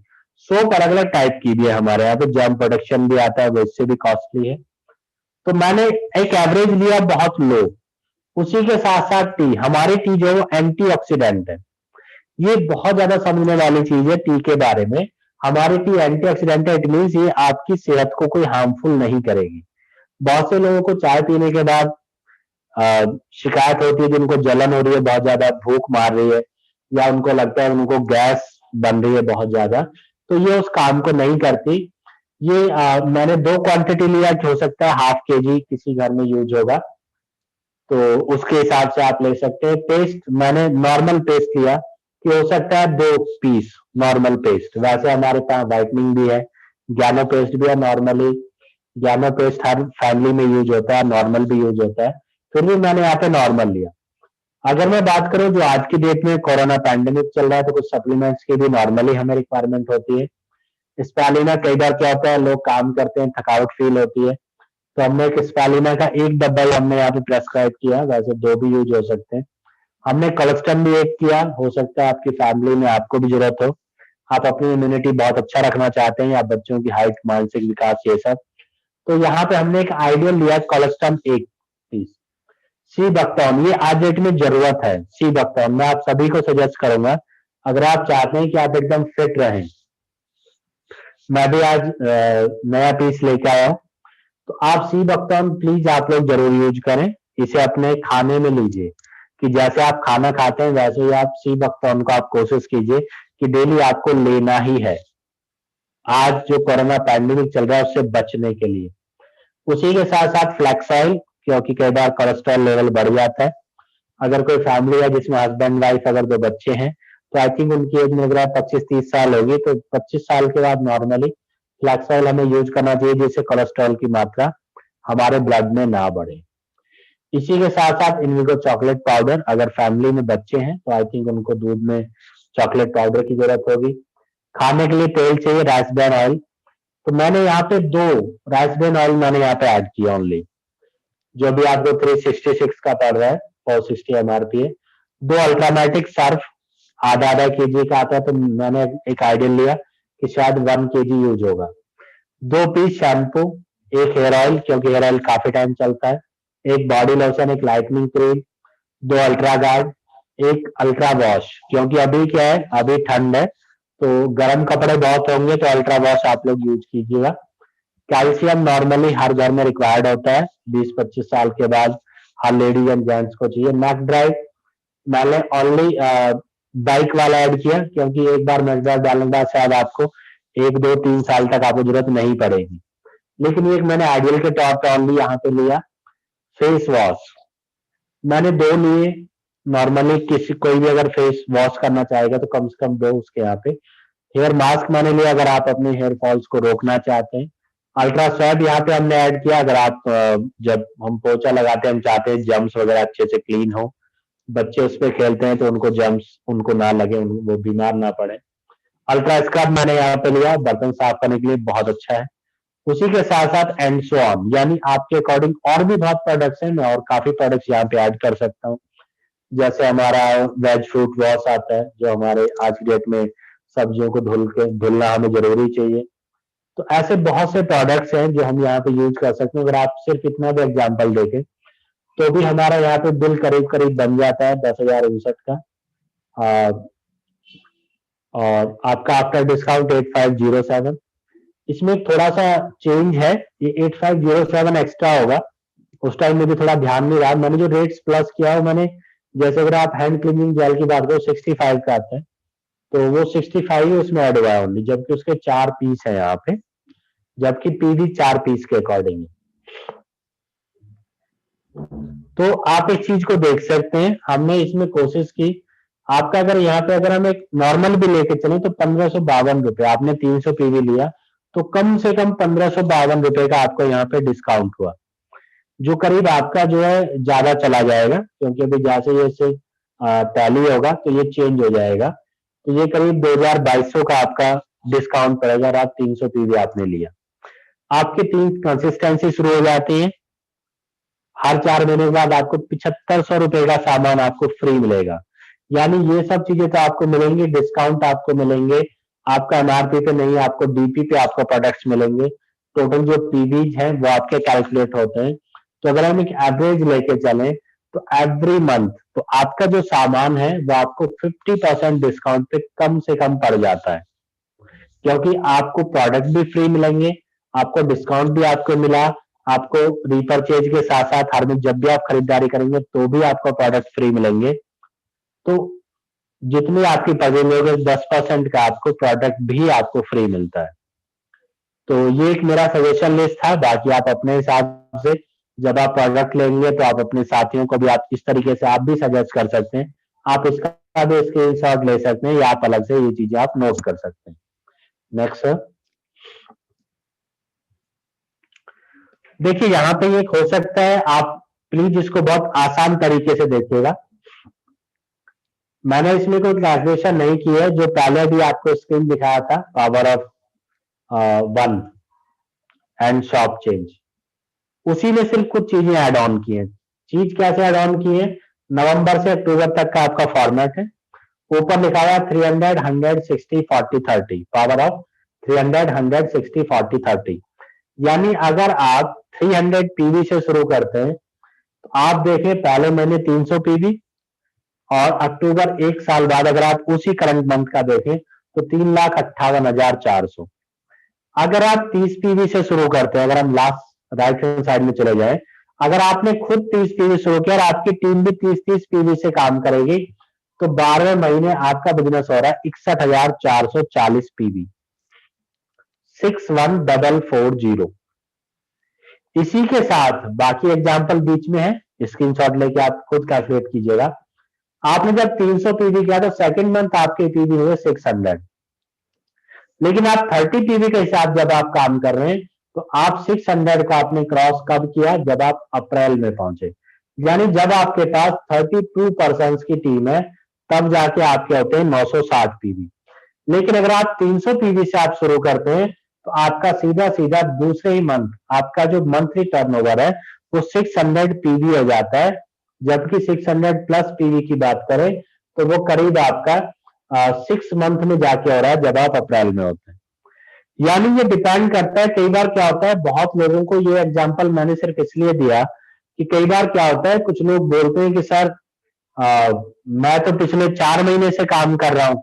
सोप अलग अलग टाइप की भी है हमारे यहाँ पे, जर्म प्रोटेक्शन भी आता है, वो इससे भी कॉस्टली है। तो मैंने एक एवरेज लिया बहुत लो। उसी के साथ साथ टी, हमारी टी जो है वो एंटीऑक्सीडेंट है। ये बहुत ज्यादा समझने वाली चीज है टी के बारे में। हमारी टी एंटीऑक्सीडेंट है, इट मीन्स ये आपकी सेहत को कोई हार्मफुल नहीं करेगी। बहुत से लोगों को चाय पीने के बाद शिकायत होती है, जिनको जलन हो रही है, बहुत ज्यादा भूख मार रही है, या उनको लगता है उनको गैस बन रही है बहुत ज्यादा, तो ये उस काम को नहीं करती। ये मैंने 2 क्वांटिटी लिया, हो सकता है हाफ केजी किसी घर में यूज होगा, तो उसके हिसाब से आप ले सकते हैं। पेस्ट मैंने नॉर्मल पेस्ट लिया, कि हो सकता है 2 पीस नॉर्मल पेस्ट। वैसे हमारे पास व्हाइटनिंग भी है, ज्ञानो पेस्ट भी है नॉर्मली, ज्ञानो पेस्ट हर फैमिली में यूज होता है, नॉर्मल भी यूज होता है, फिर भी मैंने यहाँ पे नॉर्मल लिया। अगर मैं बात करूं जो आज की डेट में कोरोना पैंडेमिक चल रहा है, तो कुछ सप्लीमेंट्स की भी नॉर्मली हमें रिक्वायरमेंट होती है। स्पालिना, कई बार क्या होता है लोग काम करते हैं, थकावट फील होती है, तो हमने एक स्पालिना का एक डब्बा ही हमने यहाँ पे प्रेस्क्राइब किया, वैसे 2 भी यूज हो सकते हैं। हमने कोलेस्ट्रॉल भी एक किया, हो सकता है आपकी फैमिली में आपको भी जरूरत हो, आप अपनी इम्यूनिटी बहुत अच्छा रखना चाहते हैं, या बच्चों की हाइट, मानसिक विकास, ये सब, तो यहाँ पे हमने एक आइडियल लिया कोलेस्ट्रॉल एक पीस। सी बकथॉर्न, ये आज डेट में जरूरत है। सी बकथॉर्न मैं आप सभी को सजेस्ट करूंगा, अगर आप चाहते हैं कि आप एकदम फिट रहें। मैं भी आज नया पीस लेके आया हूँ, तो आप सी बकथॉर्न प्लीज आप लोग जरूर यूज करें। इसे अपने खाने में लीजिए, कि जैसे आप खाना खाते हैं वैसे ही आप सी बकथॉर्न को आप कोशिश कीजिए कि डेली आपको लेना ही है, आज जो कोरोना पैंडेमिक चल रहा है उससे बचने के लिए। उसी के साथ साथ फ्लैक्स ऑयल, क्योंकि कई बार कोलेस्ट्रॉल लेवल बढ़ जाता है। अगर कोई फैमिली है जिसमें हस्बैंड वाइफ अगर 2 बच्चे हैं, तो आई थिंक उनकी एज मेरे 25-30 साल होगी, तो 25 साल के बाद नॉर्मली फ्लैक्स ऑयल हमें यूज करना चाहिए, जिससे कोलेस्ट्रॉल की मात्रा हमारे ब्लड में ना बढ़े। इसी के साथ साथ इनविगो चॉकलेट पाउडर, अगर फैमिली में बच्चे हैं तो आई थिंक उनको दूध में चॉकलेट पाउडर की जरूरत होगी। खाने के लिए तेल चाहिए, राइस ब्रान ऑयल, तो मैंने यहाँ पे 2 राइस ब्रान ऑयल मैंने यहाँ पे ऐड किया ओनली, जो भी आपको 366 का पड़ रहा है, 460 एमआरपी है। 2 अल्ट्रामेटिक सर्फ, आधा आधा केजी का आता है, तो मैंने एक आइडियल लिया कि शायद 1 केजी यूज होगा। 2 पीस शैम्पू, एक हेयर ऑयल, क्योंकि हेयर ऑयल काफी टाइम चलता है, एक बॉडी लोशन, एक लाइटनिंग क्रीम, 2 अल्ट्रा गार्ड, एक अल्ट्रा वॉश, क्योंकि अभी क्या है, अभी ठंड है, तो गर्म कपड़े बहुत होंगे, तो अल्ट्रा वॉश आप लोग यूज कीजिएगा। कैल्शियम नॉर्मली हर घर में रिक्वायर्ड होता है, 20-25 साल के बाद हर लेडीज एंड जेंट्स को चाहिए। मैक ड्राइव मैंने ओनली बाइक वाला ऐड किया, क्योंकि एक बार मैक ड्राइव डालने के बाद शायद आपको 1-2-3 साल तक आपको जरूरत नहीं पड़ेगी। लेकिन एक मैंने आइडियल के तौर पर ओनली यहाँ पे लिया। फेस वॉश मैंने 2 लिए, नॉर्मली किसी कोई भी अगर फेस वॉश करना चाहेगा तो कम से कम 2 उसके यहाँ पे। हेयर मास्क मैंने लिया, अगर आप अपने हेयर फॉल्स को रोकना चाहते हैं। अल्ट्रा स्वैब यहाँ पे हमने ऐड किया, अगर आप जब हम पोछा लगाते हैं, हम चाहते हैं जर्म्स वगैरह अच्छे से क्लीन हो, बच्चे उस पे खेलते हैं तो उनको जर्म्स उनको ना लगे, वो बीमार ना पड़े। अल्ट्रा स्क्रब मैंने यहाँ पे लिया, बर्तन साफ करने के लिए बहुत अच्छा है। उसी के साथ साथ एंड सो ऑन, यानी आपके अकॉर्डिंग और भी बहुत प्रोडक्ट्स हैं, मैं और काफी प्रोडक्ट्स यहाँ पे ऐड कर सकता हूँ। जैसे हमारा वेज फ्रूट वॉश आता है, जो हमारे आज की डेट में सब्जियों को धुलना हमें जरूरी चाहिए। तो ऐसे बहुत से प्रोडक्ट्स हैं जो हम यहाँ पे यूज कर सकते हैं। अगर आप सिर्फ इतना भी एग्जांपल देखें तो भी हमारा यहाँ पे बिल करीब करीब बन जाता है 10,059 का। और आपका आफ्टर डिस्काउंट 8507। इसमें थोड़ा सा चेंज है, ये 8507 एक्स्ट्रा होगा, उस टाइम मुझे थोड़ा ध्यान नहीं रहा। मैंने जो रेट्स प्लस किया है मैंने, जैसे अगर आप हैंड क्लीनिंग जेल की बात करो 65 का आता है, तो वो 65 उसमें ऐड हुआ है ओनली, जबकि उसके 4 पीस है यहाँ पे, जबकि पीवी 4 पीस के अकॉर्डिंग है। तो आप इस चीज को देख सकते हैं, हमने इसमें कोशिश की। आपका अगर यहाँ पे अगर हम एक नॉर्मल भी लेके चले तो 1552 रुपए, आपने 300 पीवी लिया तो कम से कम 1552 रुपए का आपको यहाँ पे डिस्काउंट हुआ, जो करीब आपका जो है ज्यादा चला जाएगा, क्योंकि अभी जैसे जैसे टैली होगा तो ये चेंज हो जाएगा। तो ये करीब 2200 का आपका डिस्काउंट पड़ेगा और आप 300 पीवी आपने लिया। आपकी 3 कंसिस्टेंसी शुरू हो जाती है। हर 4 महीने के बाद आपको 7500 रुपए का सामान आपको फ्री मिलेगा। यानी ये सब चीजें तो आपको मिलेंगी, डिस्काउंट आपको मिलेंगे, आपका एमआरपी पे नहीं, आपको डीपी पे आपको प्रोडक्ट्स मिलेंगे। टोटल जो पीवीज हैं वो आपके कैलकुलेट होते हैं। तो अगर हम एक एवरेज लेके चलें तो एवरी मंथ तो आपका जो सामान है वो आपको 50% डिस्काउंट पे कम से कम पड़ जाता है, क्योंकि आपको प्रोडक्ट भी फ्री मिलेंगे, आपको डिस्काउंट भी आपको मिला, आपको रीपरचेज के साथ साथ हर में जब भी आप खरीदारी करेंगे तो भी आपको प्रोडक्ट फ्री मिलेंगे। तो जितनी आपकी परचेज होगी 10% का आपको प्रोडक्ट भी आपको फ्री मिलता है। तो ये एक मेरा सजेशन लिस्ट था। बाकी आप अपने हिसाब से जब आप प्रोडक्ट लेंगे तो आप अपने साथियों को भी आप इस तरीके से आप भी सजेस्ट कर सकते हैं। आप इसका भी स्क्रीनशॉट ले सकते हैं या आप अलग से ये चीजें आप नोट कर सकते हैं। Next sir. देखिए यहाँ पे एक हो सकता है, आप प्लीज इसको बहुत आसान तरीके से देखिएगा। मैंने इसमें कोई कैलकुलेशन नहीं की है, जो पहले भी आपको स्क्रीन दिखाया था power of 1 and shop change, उसी में सिर्फ कुछ चीजें ऐड ऑन की हैं। चीज कैसे ऐड ऑन की है, नवंबर से अक्टूबर तक का आपका फॉर्मेट है। ऊपर लिखा हुआ 300 100 60 40 30, पावर ऑफ 300 100 60 40 30। यानी अगर आप 300 पीवी से शुरू करते हैं तो आप देखें पहले महीने 300 पीवी, और अक्टूबर 1 साल बाद अगर आप उसी करंट मंथ का देखें तो 3,58,400। अगर आप 30 पीवी से शुरू करते हैं, अगर हम लास्ट राइट हैंड साइड में चले जाए, अगर आपने खुद 30 पीवी शुरू किया और आपकी टीम भी 30-30 पीवी से काम करेगी तो 12वें महीने आपका बिजनेस हो रहा है 61,440 पीवी, 61,440। इसी के साथ बाकी एग्जाम्पल बीच में है, स्क्रीनशॉट लेके आप खुद कैलकुलेट कीजिएगा। आपने जब 300 पीवी किया तो सेकंड मंथ आपके पीवी हुए 600, लेकिन आप 30 पीवी के हिसाब जब आप काम कर रहे हैं तो आप 600 का आपने क्रॉस कब किया, जब आप अप्रैल में पहुंचे। यानी जब आपके पास 32 पर्सन की टीम है तब जाके आपके होते हैं 960 पीवी। लेकिन अगर आप 300 पीवी से आप शुरू करते हैं तो आपका सीधा सीधा दूसरे ही मंथ आपका जो मंथली टर्नओवर है वो 600 पीवी हो जाता है, जबकि 600 प्लस पीवी की बात करें तो वो करीब आपका 6 मंथ में जाके हो रहा है जब आप अप्रैल में होते हैं। यानी ये डिपेंड करता है, कई बार क्या होता है, बहुत लोगों को ये एग्जांपल मैंने सिर्फ इसलिए दिया कि कई बार क्या होता है, कुछ लोग बोलते हैं कि सर मैं तो पिछले 4 महीने से काम कर रहा हूं,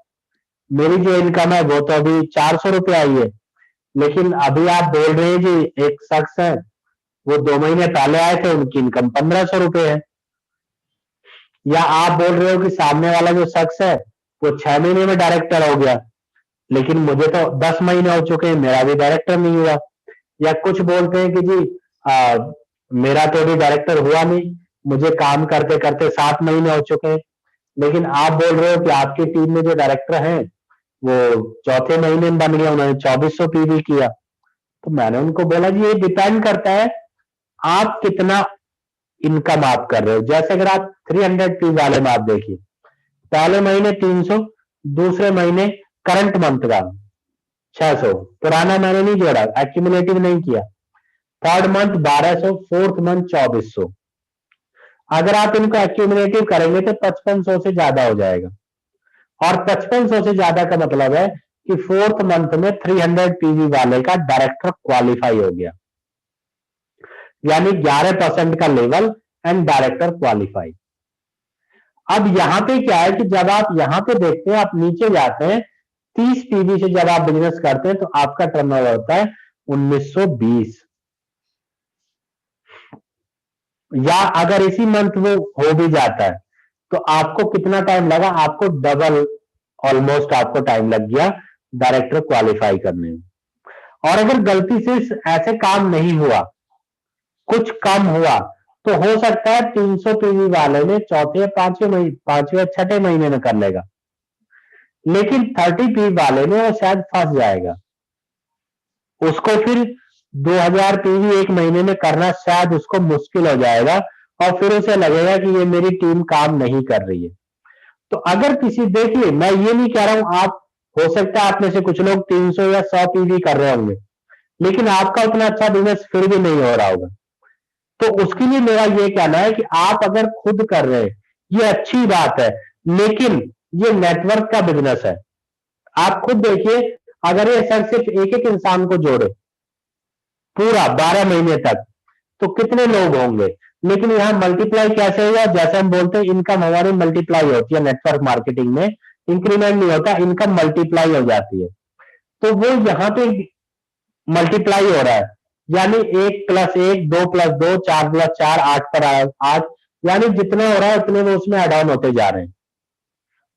मेरी जो इनकम है वो तो अभी 400 रुपये आई है, लेकिन अभी आप बोल रहे हैं जी एक शख्स है वो 2 महीने पहले आए थे उनकी इनकम 1500 रुपये है। या आप बोल रहे हो कि सामने वाला जो शख्स है वो 6 महीने में डायरेक्टर हो गया, लेकिन मुझे तो 10 महीने हो चुके हैं, मेरा भी डायरेक्टर नहीं हुआ। या कुछ बोलते हैं कि जी मेरा तो अभी डायरेक्टर हुआ नहीं, मुझे काम करते करते 7 महीने हो चुके हैं, लेकिन आप बोल रहे हो कि आपकी टीम में जो डायरेक्टर हैं वो चौथे महीने में बन गया, उन्होंने 2400 पीवी किया। तो मैंने उनको बोला जी ये डिपेंड करता है आप कितना इनकम आप कर रहे हो। जैसे अगर आप 300 पी वाले में आप देखिए, पहले महीने 300, दूसरे महीने करंट मंथ का 600, पुराना मैंने नहीं जोड़ा, एक्यूमुलेटिव नहीं किया, थर्ड मंथ 1200, फोर्थ मंथ 2400। अगर आप इनको एक्यूमुलेटिव करेंगे तो 5500 से ज्यादा हो जाएगा, और 5500 से ज्यादा का मतलब है कि फोर्थ मंथ में 300 पीवी वाले का डायरेक्टर क्वालिफाई हो गया, यानी 11% का लेवल एंड डायरेक्टर क्वालिफाई। अब यहां पे क्या है कि जब आप यहां पे देखते हैं, आप नीचे जाते हैं 30 पीवी से जब आप बिजनेस करते हैं तो आपका टर्नओवर होता है 1920। या अगर इसी मंथ वो हो भी जाता है तो आपको कितना टाइम लगा, आपको डबल ऑलमोस्ट आपको टाइम लग गया डायरेक्टर क्वालिफाई करने में। और अगर गलती से ऐसे काम नहीं हुआ, कुछ कम हुआ, तो हो सकता है 300 पीवी वाले ने चौथे या पांचवें या छठे महीने में कर लेगा, लेकिन 30 पीवी वाले में वो शायद फंस जाएगा। उसको फिर 2000 पीवी एक महीने में करना शायद उसको मुश्किल हो जाएगा और फिर उसे लगेगा कि ये मेरी टीम काम नहीं कर रही है। तो अगर किसी, देखिए मैं ये नहीं कह रहा हूं, आप हो सकता है आप में से कुछ लोग 300 या 100 पीवी कर रहे होंगे, लेकिन आपका उतना अच्छा बिजनेस फिर भी नहीं हो रहा होगा। तो उसके लिए मेरा ये कहना है कि आप अगर खुद कर रहे हैं ये अच्छी बात है, लेकिन ये नेटवर्क का बिजनेस है। आप खुद देखिए, अगर ये सर सिर्फ एक एक इंसान को जोड़े पूरा 12 महीने तक तो कितने लोग होंगे। लेकिन यहां मल्टीप्लाई कैसे होगा, जैसे हम बोलते हैं इनकम हमारी मल्टीप्लाई होती है नेटवर्क मार्केटिंग में, इंक्रीमेंट नहीं होता, इनकम मल्टीप्लाई हो जाती है। तो वो यहां पे मल्टीप्लाई हो रहा है, यानी 1+1, 2+2, 4+4, 8 यानी जितना हो रहा है उतने में उसमें एड ऑन होते जा रहे हैं।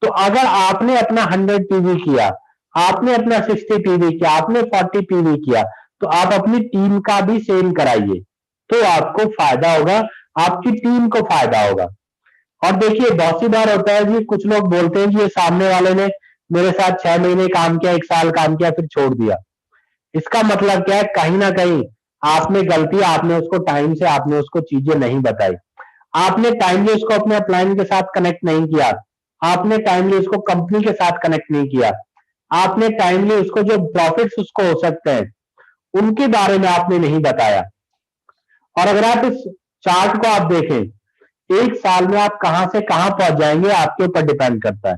तो अगर आपने अपना 100 पीवी किया, आपने अपना 60 पीवी किया, आपने 40 पीवी किया, तो आप अपनी टीम का भी सेम कराइए, तो आपको फायदा होगा, आपकी टीम को फायदा होगा। और देखिए बहुत सी बार होता है जी, कुछ लोग बोलते हैं कि ये सामने वाले ने मेरे साथ 6 महीने काम किया, 1 साल काम किया, फिर छोड़ दिया। इसका मतलब क्या है, कहीं ना कहीं आपने गलती, आपने उसको टाइम से आपने उसको चीजें नहीं बताई, आपने टाइमली उसको अपने अपलाइन के साथ कनेक्ट नहीं किया, आपने टाइमली उसको कंपनी के साथ कनेक्ट नहीं किया, आपने टाइमली उसको जो प्रॉफिट्स उसको हो सकते हैं उनके बारे में आपने नहीं बताया। और अगर आप इस चार्ट को आप देखें, 1 साल में आप कहां से कहां पहुंच जाएंगे आपके ऊपर डिपेंड करता है।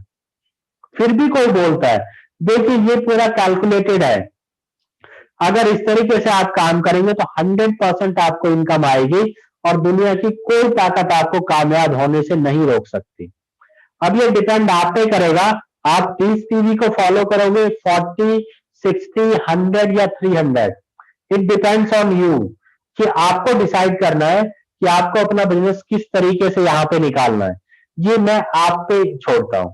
फिर भी कोई बोलता है, देखिए ये पूरा कैलकुलेटेड है, अगर इस तरीके से आप काम करेंगे तो 100% आपको इनकम आएगी और दुनिया की कोई ताकत आपको कामयाब होने से नहीं रोक सकती। अब ये डिपेंड आप पे करेगा, आप 30 पीवी को फॉलो करोगे, 40, 60, 100 या 300, इट डिपेंड्स ऑन यू, कि आपको डिसाइड करना है कि आपको अपना बिजनेस किस तरीके से यहां पे निकालना है। ये मैं आप पे छोड़ता हूं,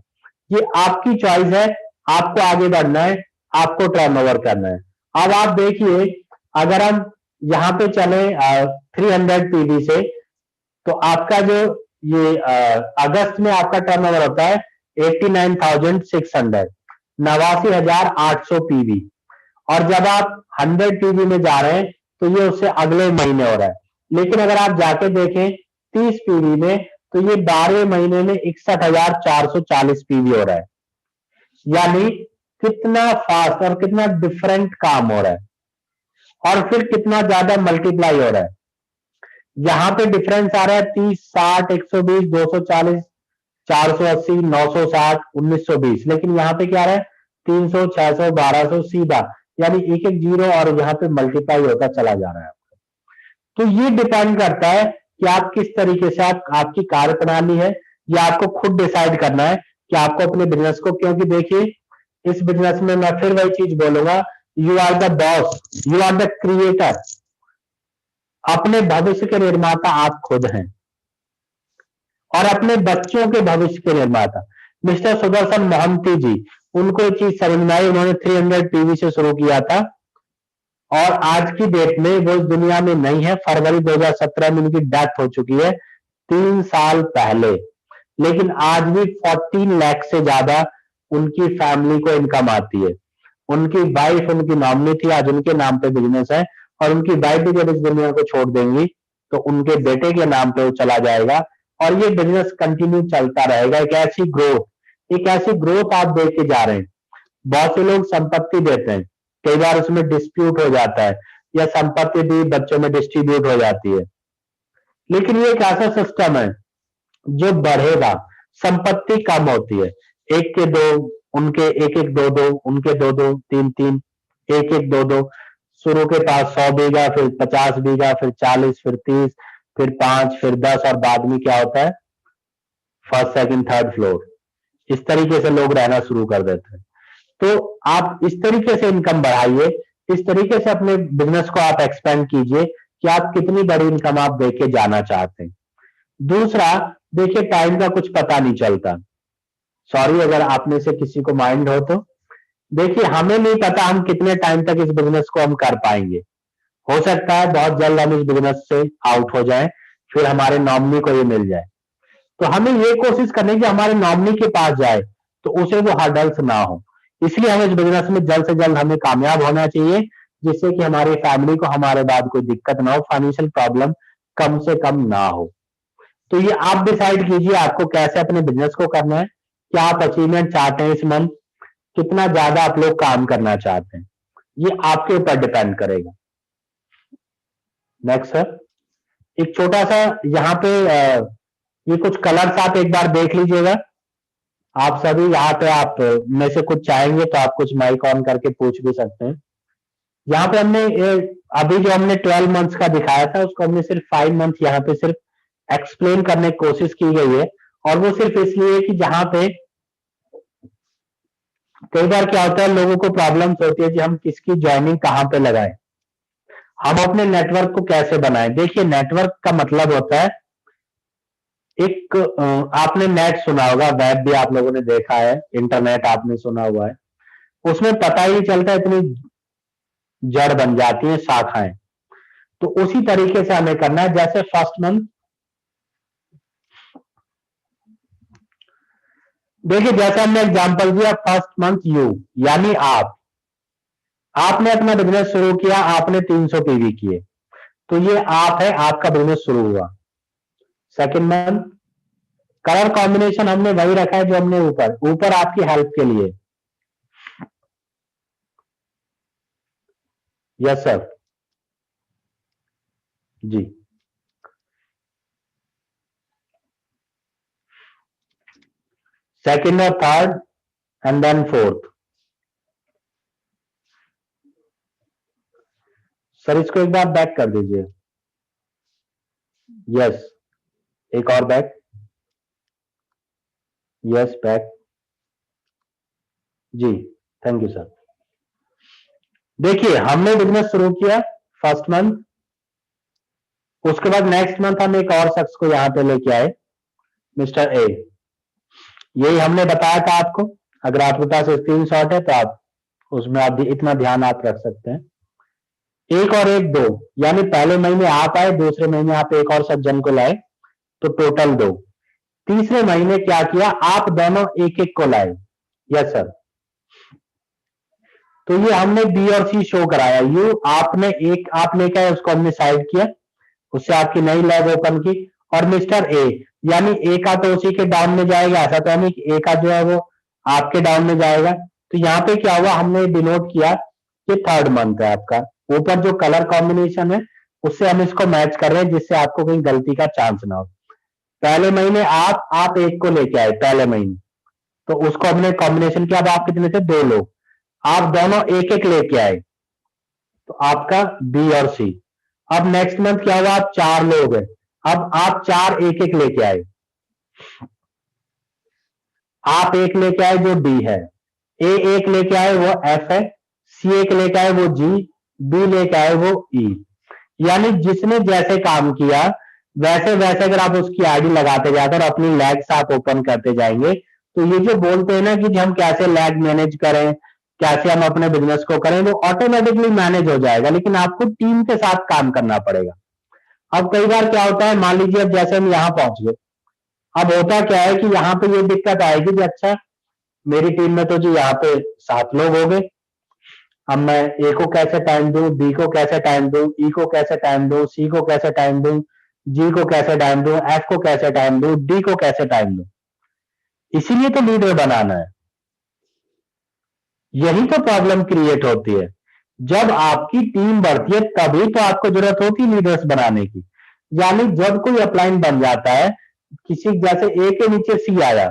ये आपकी चॉइस है, आपको आगे बढ़ना है, आपको टर्नओवर करना है। अब आप देखिए, अगर हम यहां पे चले 300 पीवी से, तो आपका जो ये अगस्त में आपका टर्नओवर होता है 89,600, 89,800 पीवी। और जब आप 100 पीवी में जा रहे हैं तो ये उससे अगले महीने हो रहा है। लेकिन अगर आप जाके देखें 30 पीवी में, तो ये 12 महीने में 61,440 पीवी हो रहा है। यानी कितना फास्ट और कितना डिफरेंट काम हो रहा है, और फिर कितना ज्यादा मल्टीप्लाई हो रहा है। यहां पे डिफरेंस आ रहा है 30, 60, 120, 240, 480, 960, 1920, लेकिन यहाँ पे क्या आ रहा है 300, 600, 1200 सीधा, यानी एक एक जीरो और यहाँ पे मल्टीप्लाई होता चला जा रहा है। तो ये डिपेंड करता है कि आप किस तरीके से आपकी कार्य प्रणाली है, या आपको खुद डिसाइड करना है कि आपको अपने बिजनेस को, क्योंकि देखिए इस बिजनेस में मैं फिर वही चीज बोलूंगा, you are the boss, you are the creator, अपने भविष्य के निर्माता आप खुद हैं और अपने बच्चों के भविष्य के निर्माता। मिस्टर सुदर्शन मोहंती जी, उनको ये चीज समझ में आई, उन्होंने 300 पीवी से शुरू किया था और आज की डेट में वो इस दुनिया में नहीं है। फरवरी 2017 में उनकी डेथ हो चुकी है, 3 साल पहले। लेकिन आज भी 14 लाख से ज्यादा उनकी फैमिली को इनकम आती है। उनकी वाइफ उनकी नॉमिनी थी, आज उनके नाम पे बिजनेस है, और उनकी वाइफ भी जब इस दुनिया को छोड़ देंगी तो उनके बेटे के नाम पे वो चला जाएगा और ये बिजनेस कंटिन्यू चलता रहेगा। एक ऐसी ग्रोथ आप देख के जा रहे हैं। बहुत से लोग संपत्ति देते हैं, कई बार उसमें डिस्प्यूट हो जाता है या संपत्ति भी बच्चों में डिस्ट्रीब्यूट हो जाती है, लेकिन ये एक ऐसा सिस्टम है जो बढ़ेगा। संपत्ति कम होती है, एक के दो, उनके एक एक दो दो, उनके दो दो, तीन तीन, एक एक दो दो, शुरू के पास 100 बीघा, फिर 50 बीघा, फिर 40, फिर 30, फिर 5, फिर 10, और बाद में क्या होता है, फर्स्ट सेकंड थर्ड फ्लोर। इस तरीके से लोग रहना शुरू कर देते हैं। तो आप इस तरीके से इनकम बढ़ाइए, इस तरीके से अपने बिजनेस को आप एक्सपेंड कीजिए कि आप कितनी बड़ी इनकम आप देके जाना चाहते हैं। दूसरा, देखिए टाइम का कुछ पता नहीं चलता। सॉरी अगर आप में से किसी को माइंड हो तो, देखिए हमें नहीं पता हम कितने टाइम तक इस बिजनेस को हम कर पाएंगे। हो सकता है बहुत जल्द हम इस बिजनेस से आउट हो जाएं, फिर हमारे नॉमिनी को ये मिल जाए। तो हमें ये कोशिश करनी कि हमारे नॉमिनी के पास जाए तो उसे वो हर्डल्स ना हो। इसलिए हमें इस बिजनेस में जल्द से जल्द हमें कामयाब होना चाहिए, जिससे कि हमारी फैमिली को हमारे बाद कोई दिक्कत ना हो, फाइनेंशियल प्रॉब्लम कम से कम ना हो। तो ये आप डिसाइड कीजिए आपको कैसे अपने बिजनेस को करना है, क्या आप अचीवमेंट चाहते हैं इस मंथ, कितना ज्यादा आप लोग काम करना चाहते हैं, ये आपके ऊपर डिपेंड करेगा। नेक्स्ट सर, एक छोटा सा यहाँ पे ये कुछ कलर्स आप एक बार देख लीजिएगा। आप सभी यहाँ पे आप में से कुछ चाहेंगे तो आप कुछ माइक ऑन करके पूछ भी सकते हैं। यहाँ पे हमने अभी जो हमने 12 मंथ्स का दिखाया था उसको हमने सिर्फ 5 मंथ यहाँ पे सिर्फ एक्सप्लेन करने की कोशिश की गई है, और वो सिर्फ इसलिए कि जहां पे कई बार क्या होता है लोगों को प्रॉब्लम्स होती है कि हम किसकी ज्वाइनिंग कहाँ पे लगाएं, हम अपने नेटवर्क को कैसे बनाएं। देखिए नेटवर्क का मतलब होता है एक आपने नेट सुना होगा, वेब भी आप लोगों ने देखा है, इंटरनेट आपने सुना हुआ है, उसमें पता ही नहीं चलता इतनी जड़ बन जाती है शाखाएं। तो उसी तरीके से हमें करना है। जैसे फर्स्ट मंथ देखिए, जैसे हमने एग्जांपल दिया फर्स्ट मंथ यू यानी आपने अपना बिजनेस शुरू किया, आपने 300 पीवी किए, तो ये आप है, आपका बिजनेस शुरू हुआ। सेकंड मंथ कलर कॉम्बिनेशन हमने वही रखा है जो हमने ऊपर ऊपर आपकी हेल्प के लिए। Yes sir ji. सेकंड और third and then fourth. Sir इसको एक बार बैक कर दीजिए। यस, एक और back. Yes back ji, thank you sir. देखिए हमने बिजनेस शुरू किया फर्स्ट मंथ, उसके बाद नेक्स्ट मंथ हम एक और शख्स को यहां पे लेके आए, मिस्टर ए। यही हमने बताया था आपको, अगर आपके पास स्क्रीन शॉट है तो आप उसमें आप इतना ध्यान आप रख सकते हैं। एक और एक दो, यानी पहले महीने आप आए, दूसरे महीने आप एक और सज्जन को लाए, तो टोटल 2। तीसरे महीने क्या किया, आप दोनों एक एक को लाए। यस सर, तो ये हमने बी और सी शो कराया। यू आपने एक आप लेके आए, उसको हमने साइड किया, उससे आपकी नई लैब ओपन की। और मिस्टर ए, यानी ए का तो उसी के डाउन में जाएगा, ऐसा तो नहीं कि ए का जो है वो आपके डाउन में जाएगा। तो यहाँ पे क्या हुआ, हमने डिनोट किया कि थर्ड मंथ है आपका। ऊपर जो कलर कॉम्बिनेशन है उससे हम इसको मैच कर रहे हैं, जिससे आपको कहीं गलती का चांस ना हो। पहले महीने आप एक को लेके आए पहले महीने, तो उसको हमने कॉम्बिनेशन किया। अब आप कितने थे, 2 लोग, आप दोनों एक एक लेके आए, तो आपका बी और सी। अब नेक्स्ट मंथ क्या हुआ, आप 4 लोग हैं, अब आप 4 एक एक लेके आए, आप एक लेके आए जो डी है, ए एक लेके आए वो एफ है, सी एक लेके आए वो जी, बी लेके आए वो ई। यानी जिसने जैसे काम किया वैसे वैसे अगर आप उसकी आईडी लगाते जाते और अपनी लैग्स आप ओपन करते जाएंगे, तो ये जो बोलते हैं ना कि हम कैसे लैग मैनेज करें, कैसे हम अपने बिजनेस को करें, वो ऑटोमेटिकली मैनेज हो जाएगा, लेकिन आपको टीम के साथ काम करना पड़ेगा। अब कई बार क्या होता है, मान लीजिए अब जैसे हम यहाँ पहुंच गए, अब होता क्या है कि यहाँ पे ये दिक्कत आएगी कि अच्छा मेरी टीम में तो जी यहाँ पे 7 लोग हो गए, अब मैं ए को कैसे टाइम दूं, बी को कैसे टाइम दूं, ई को कैसे टाइम दूं, सी को कैसे टाइम दूं, जी को कैसे टाइम दूं, एफ को कैसे टाइम दूं, डी को कैसे टाइम दूं। इसीलिए तो लीडर बनाना है। यही तो प्रॉब्लम क्रिएट होती है। जब आपकी टीम बढ़ती है तभी तो आपको जरूरत होती है लीडर्स बनाने की। यानी जब कोई अपलाइन बन जाता है, किसी जैसे ए के नीचे सी आया,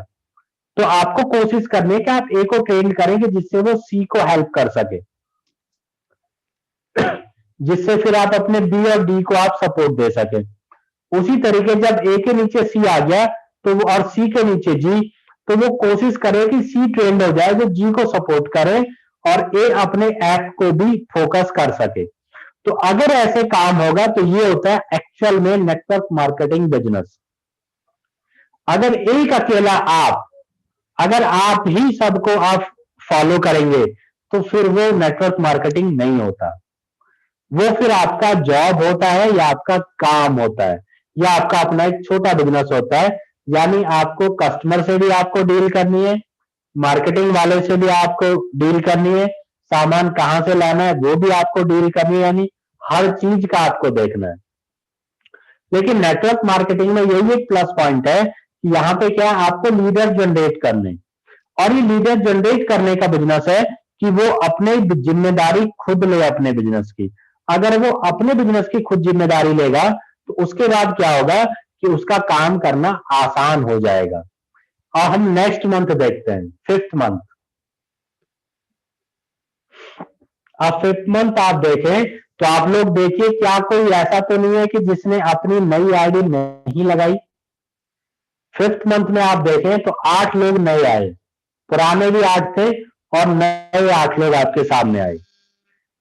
तो आपको कोशिश करनी है कि आप ए को ट्रेन करेंगे जिससे वो सी को हेल्प कर सके, जिससे फिर आप अपने बी और डी को आप सपोर्ट दे सके। उसी तरीके जब ए के नीचे सी आ गया तो वो और सी के नीचे जी, तो वो कोशिश करे कि सी ट्रेंड हो जाए जो जी को सपोर्ट करे और ए अपने ऐप को भी फोकस कर सके। तो अगर ऐसे काम होगा तो ये होता है एक्चुअल में नेटवर्क मार्केटिंग बिजनेस। अगर एक अकेला अगर आप ही सबको आप फॉलो करेंगे तो फिर वो नेटवर्क मार्केटिंग नहीं होता, वो फिर आपका जॉब होता है या आपका काम होता है या आपका अपना एक छोटा बिजनेस होता है। यानी आपको कस्टमर से भी आपको डील करनी है, मार्केटिंग वाले से भी आपको डील करनी है, सामान कहां से लाना है वो भी आपको डील करनी है, यानी हर चीज का आपको देखना है। लेकिन नेटवर्क मार्केटिंग में यही एक प्लस पॉइंट है कि यहाँ पे क्या है, आपको लीडर जनरेट करने, और ये लीडर जनरेट करने का बिजनेस है कि वो अपने जिम्मेदारी खुद ले अपने बिजनेस की। अगर वो अपने बिजनेस की खुद जिम्मेदारी लेगा तो उसके बाद क्या होगा कि उसका काम करना आसान हो जाएगा। और हम नेक्स्ट मंथ देखते हैं, 5th मंथ। अब 5th मंथ आप देखें तो आप लोग देखिए क्या कोई ऐसा तो नहीं है कि जिसने अपनी नई आईडी नहीं लगाई। 5th मंथ में आप देखें तो 8 लोग नए आए, पुराने भी 8 थे और नए 8 लोग आपके सामने आए।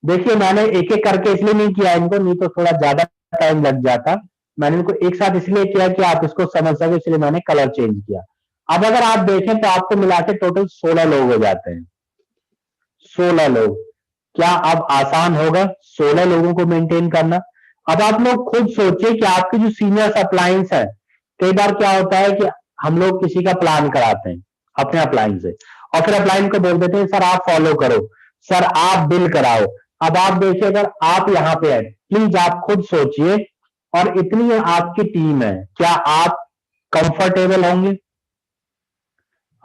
देखिए मैंने एक एक करके इसलिए नहीं किया इनको, नहीं तो थोड़ा ज्यादा टाइम लग जाता। मैंने इनको एक साथ इसलिए किया कि आप इसको समझ सके, इसलिए मैंने कलर चेंज किया। अब अगर आप देखें तो आपको मिला के टोटल 16 लोग हो जाते हैं। 16 लोग, क्या अब आसान होगा 16 लोगों को मेंटेन करना? अब आप लोग खुद सोचिए कि आपके जो सीनियर अप्लायंस है, कई बार क्या होता है कि हम लोग किसी का प्लान कराते हैं अपने अप्लायंस से और फिर अप्लायंस को बोल देते हैं सर आप फॉलो करो, सर आप बिल कराओ। अब आप देखिए अगर आप यहाँ पे हैं, प्लीज आप खुद सोचिए, और इतनी आपकी टीम है, क्या आप कंफर्टेबल होंगे?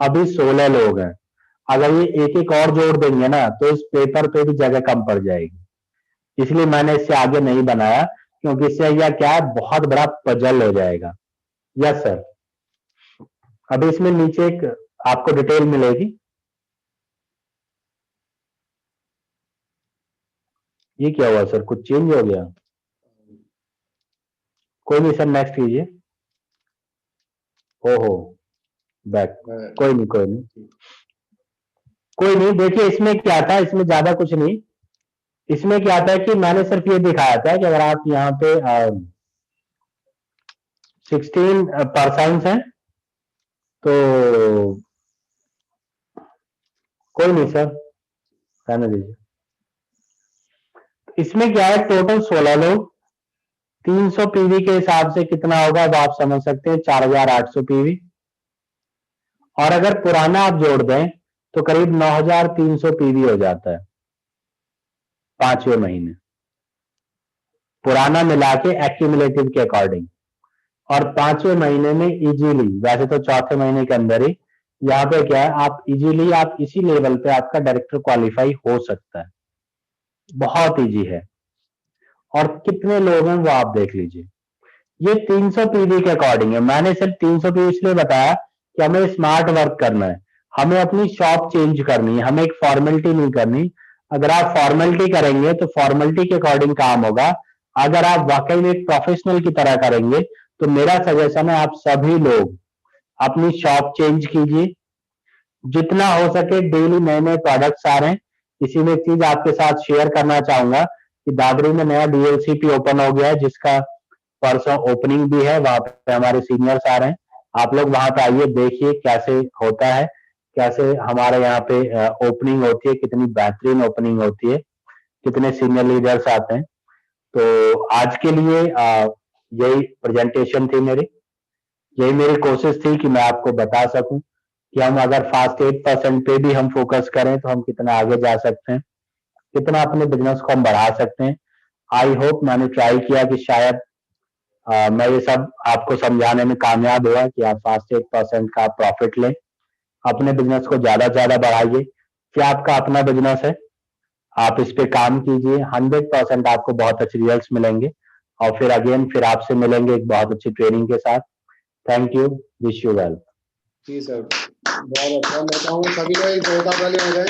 अभी 16 लोग हैं, अगर ये एक एक और जोड़ देंगे ना तो इस पेपर पे भी जगह कम पड़ जाएगी। इसलिए मैंने इससे आगे नहीं बनाया, क्योंकि इससे यह क्या है, बहुत बड़ा पजल हो जाएगा। यस सर, अभी इसमें नीचे एक आपको डिटेल मिलेगी। ये क्या हुआ सर, कुछ चेंज हो गया? कोई नहीं सर, नेक्स्ट कीजिए। ओहो, बैक, कोई नहीं कोई नहीं कोई नहीं। देखिए इसमें क्या था, इसमें ज्यादा कुछ नहीं। इसमें क्या था कि मैंने सिर्फ ये दिखाया था कि अगर आप यहाँ पे 16% हैं तो कोई नहीं सर, रहने दीजिए। इसमें क्या है, टोटल 16 लोग, 300 पीवी के हिसाब से कितना होगा अब आप समझ सकते हैं, 4800 पीवी। और अगर पुराना आप जोड़ दें तो करीब 9300 पीवी हो जाता है 5वें महीने, पुराना मिला के एक्यूमुलेटिव के अकॉर्डिंग। और 5वें महीने में इजीली, वैसे तो चौथे महीने के अंदर ही, यहाँ पे क्या है, आप इजीली आप इसी लेवल पे आपका डायरेक्टर क्वालिफाई हो सकता है, बहुत इजी है। और कितने लोग हैं वो आप देख लीजिए। ये 300 पीवी के अकॉर्डिंग है। मैंने सिर्फ 300 पीवी इसलिए बताया कि हमें स्मार्ट वर्क करना है, हमें अपनी शॉप चेंज करनी है, हमें एक फॉर्मेलिटी नहीं करनी। अगर आप फॉर्मेलिटी करेंगे तो फॉर्मेलिटी के अकॉर्डिंग काम होगा। अगर आप वाकई में एक प्रोफेशनल की तरह करेंगे तो मेरा सजेशन है आप सभी लोग अपनी शॉप चेंज कीजिए, जितना हो सके। डेली नए नए प्रोडक्ट्स आ रहे हैं। इसी में एक चीज आपके साथ शेयर करना चाहूंगा कि दादरी में नया डीएलसीपी ओपन हो गया है, जिसका परसों ओपनिंग भी है। वहां पे हमारे सीनियर्स आ रहे हैं, आप लोग वहां पे आइए, देखिए कैसे होता है, कैसे हमारे यहाँ पे ओपनिंग होती है, कितनी बेहतरीन ओपनिंग होती है, कितने सीनियर लीडर्स आते हैं। तो आज के लिए यही प्रेजेंटेशन थी मेरी, यही मेरी कोशिश थी कि मैं आपको बता सकूं कि हम अगर फास्ट 8% पे भी हम फोकस करें तो हम कितना आगे जा सकते हैं, कितना अपने बिजनेस को हम बढ़ा सकते हैं। आई होप मैंने ट्राई किया कि शायद मैं ये सब आपको समझाने में कामयाब हुआ कि आप फास्ट 8% का प्रॉफिट लें, अपने बिजनेस को ज्यादा से ज्यादा बढ़ाइए। क्या आपका अपना बिजनेस है, आप इस पे काम कीजिए, 100% आपको बहुत अच्छे रिजल्ट्स मिलेंगे। और फिर अगेन फिर आपसे मिलेंगे एक बहुत अच्छी ट्रेनिंग के साथ। Thank you, wish you well. Ji sir, बहुत अच्छा। मैं चाहूँगा सभी लोग एक जोरदार ताली हो जाए।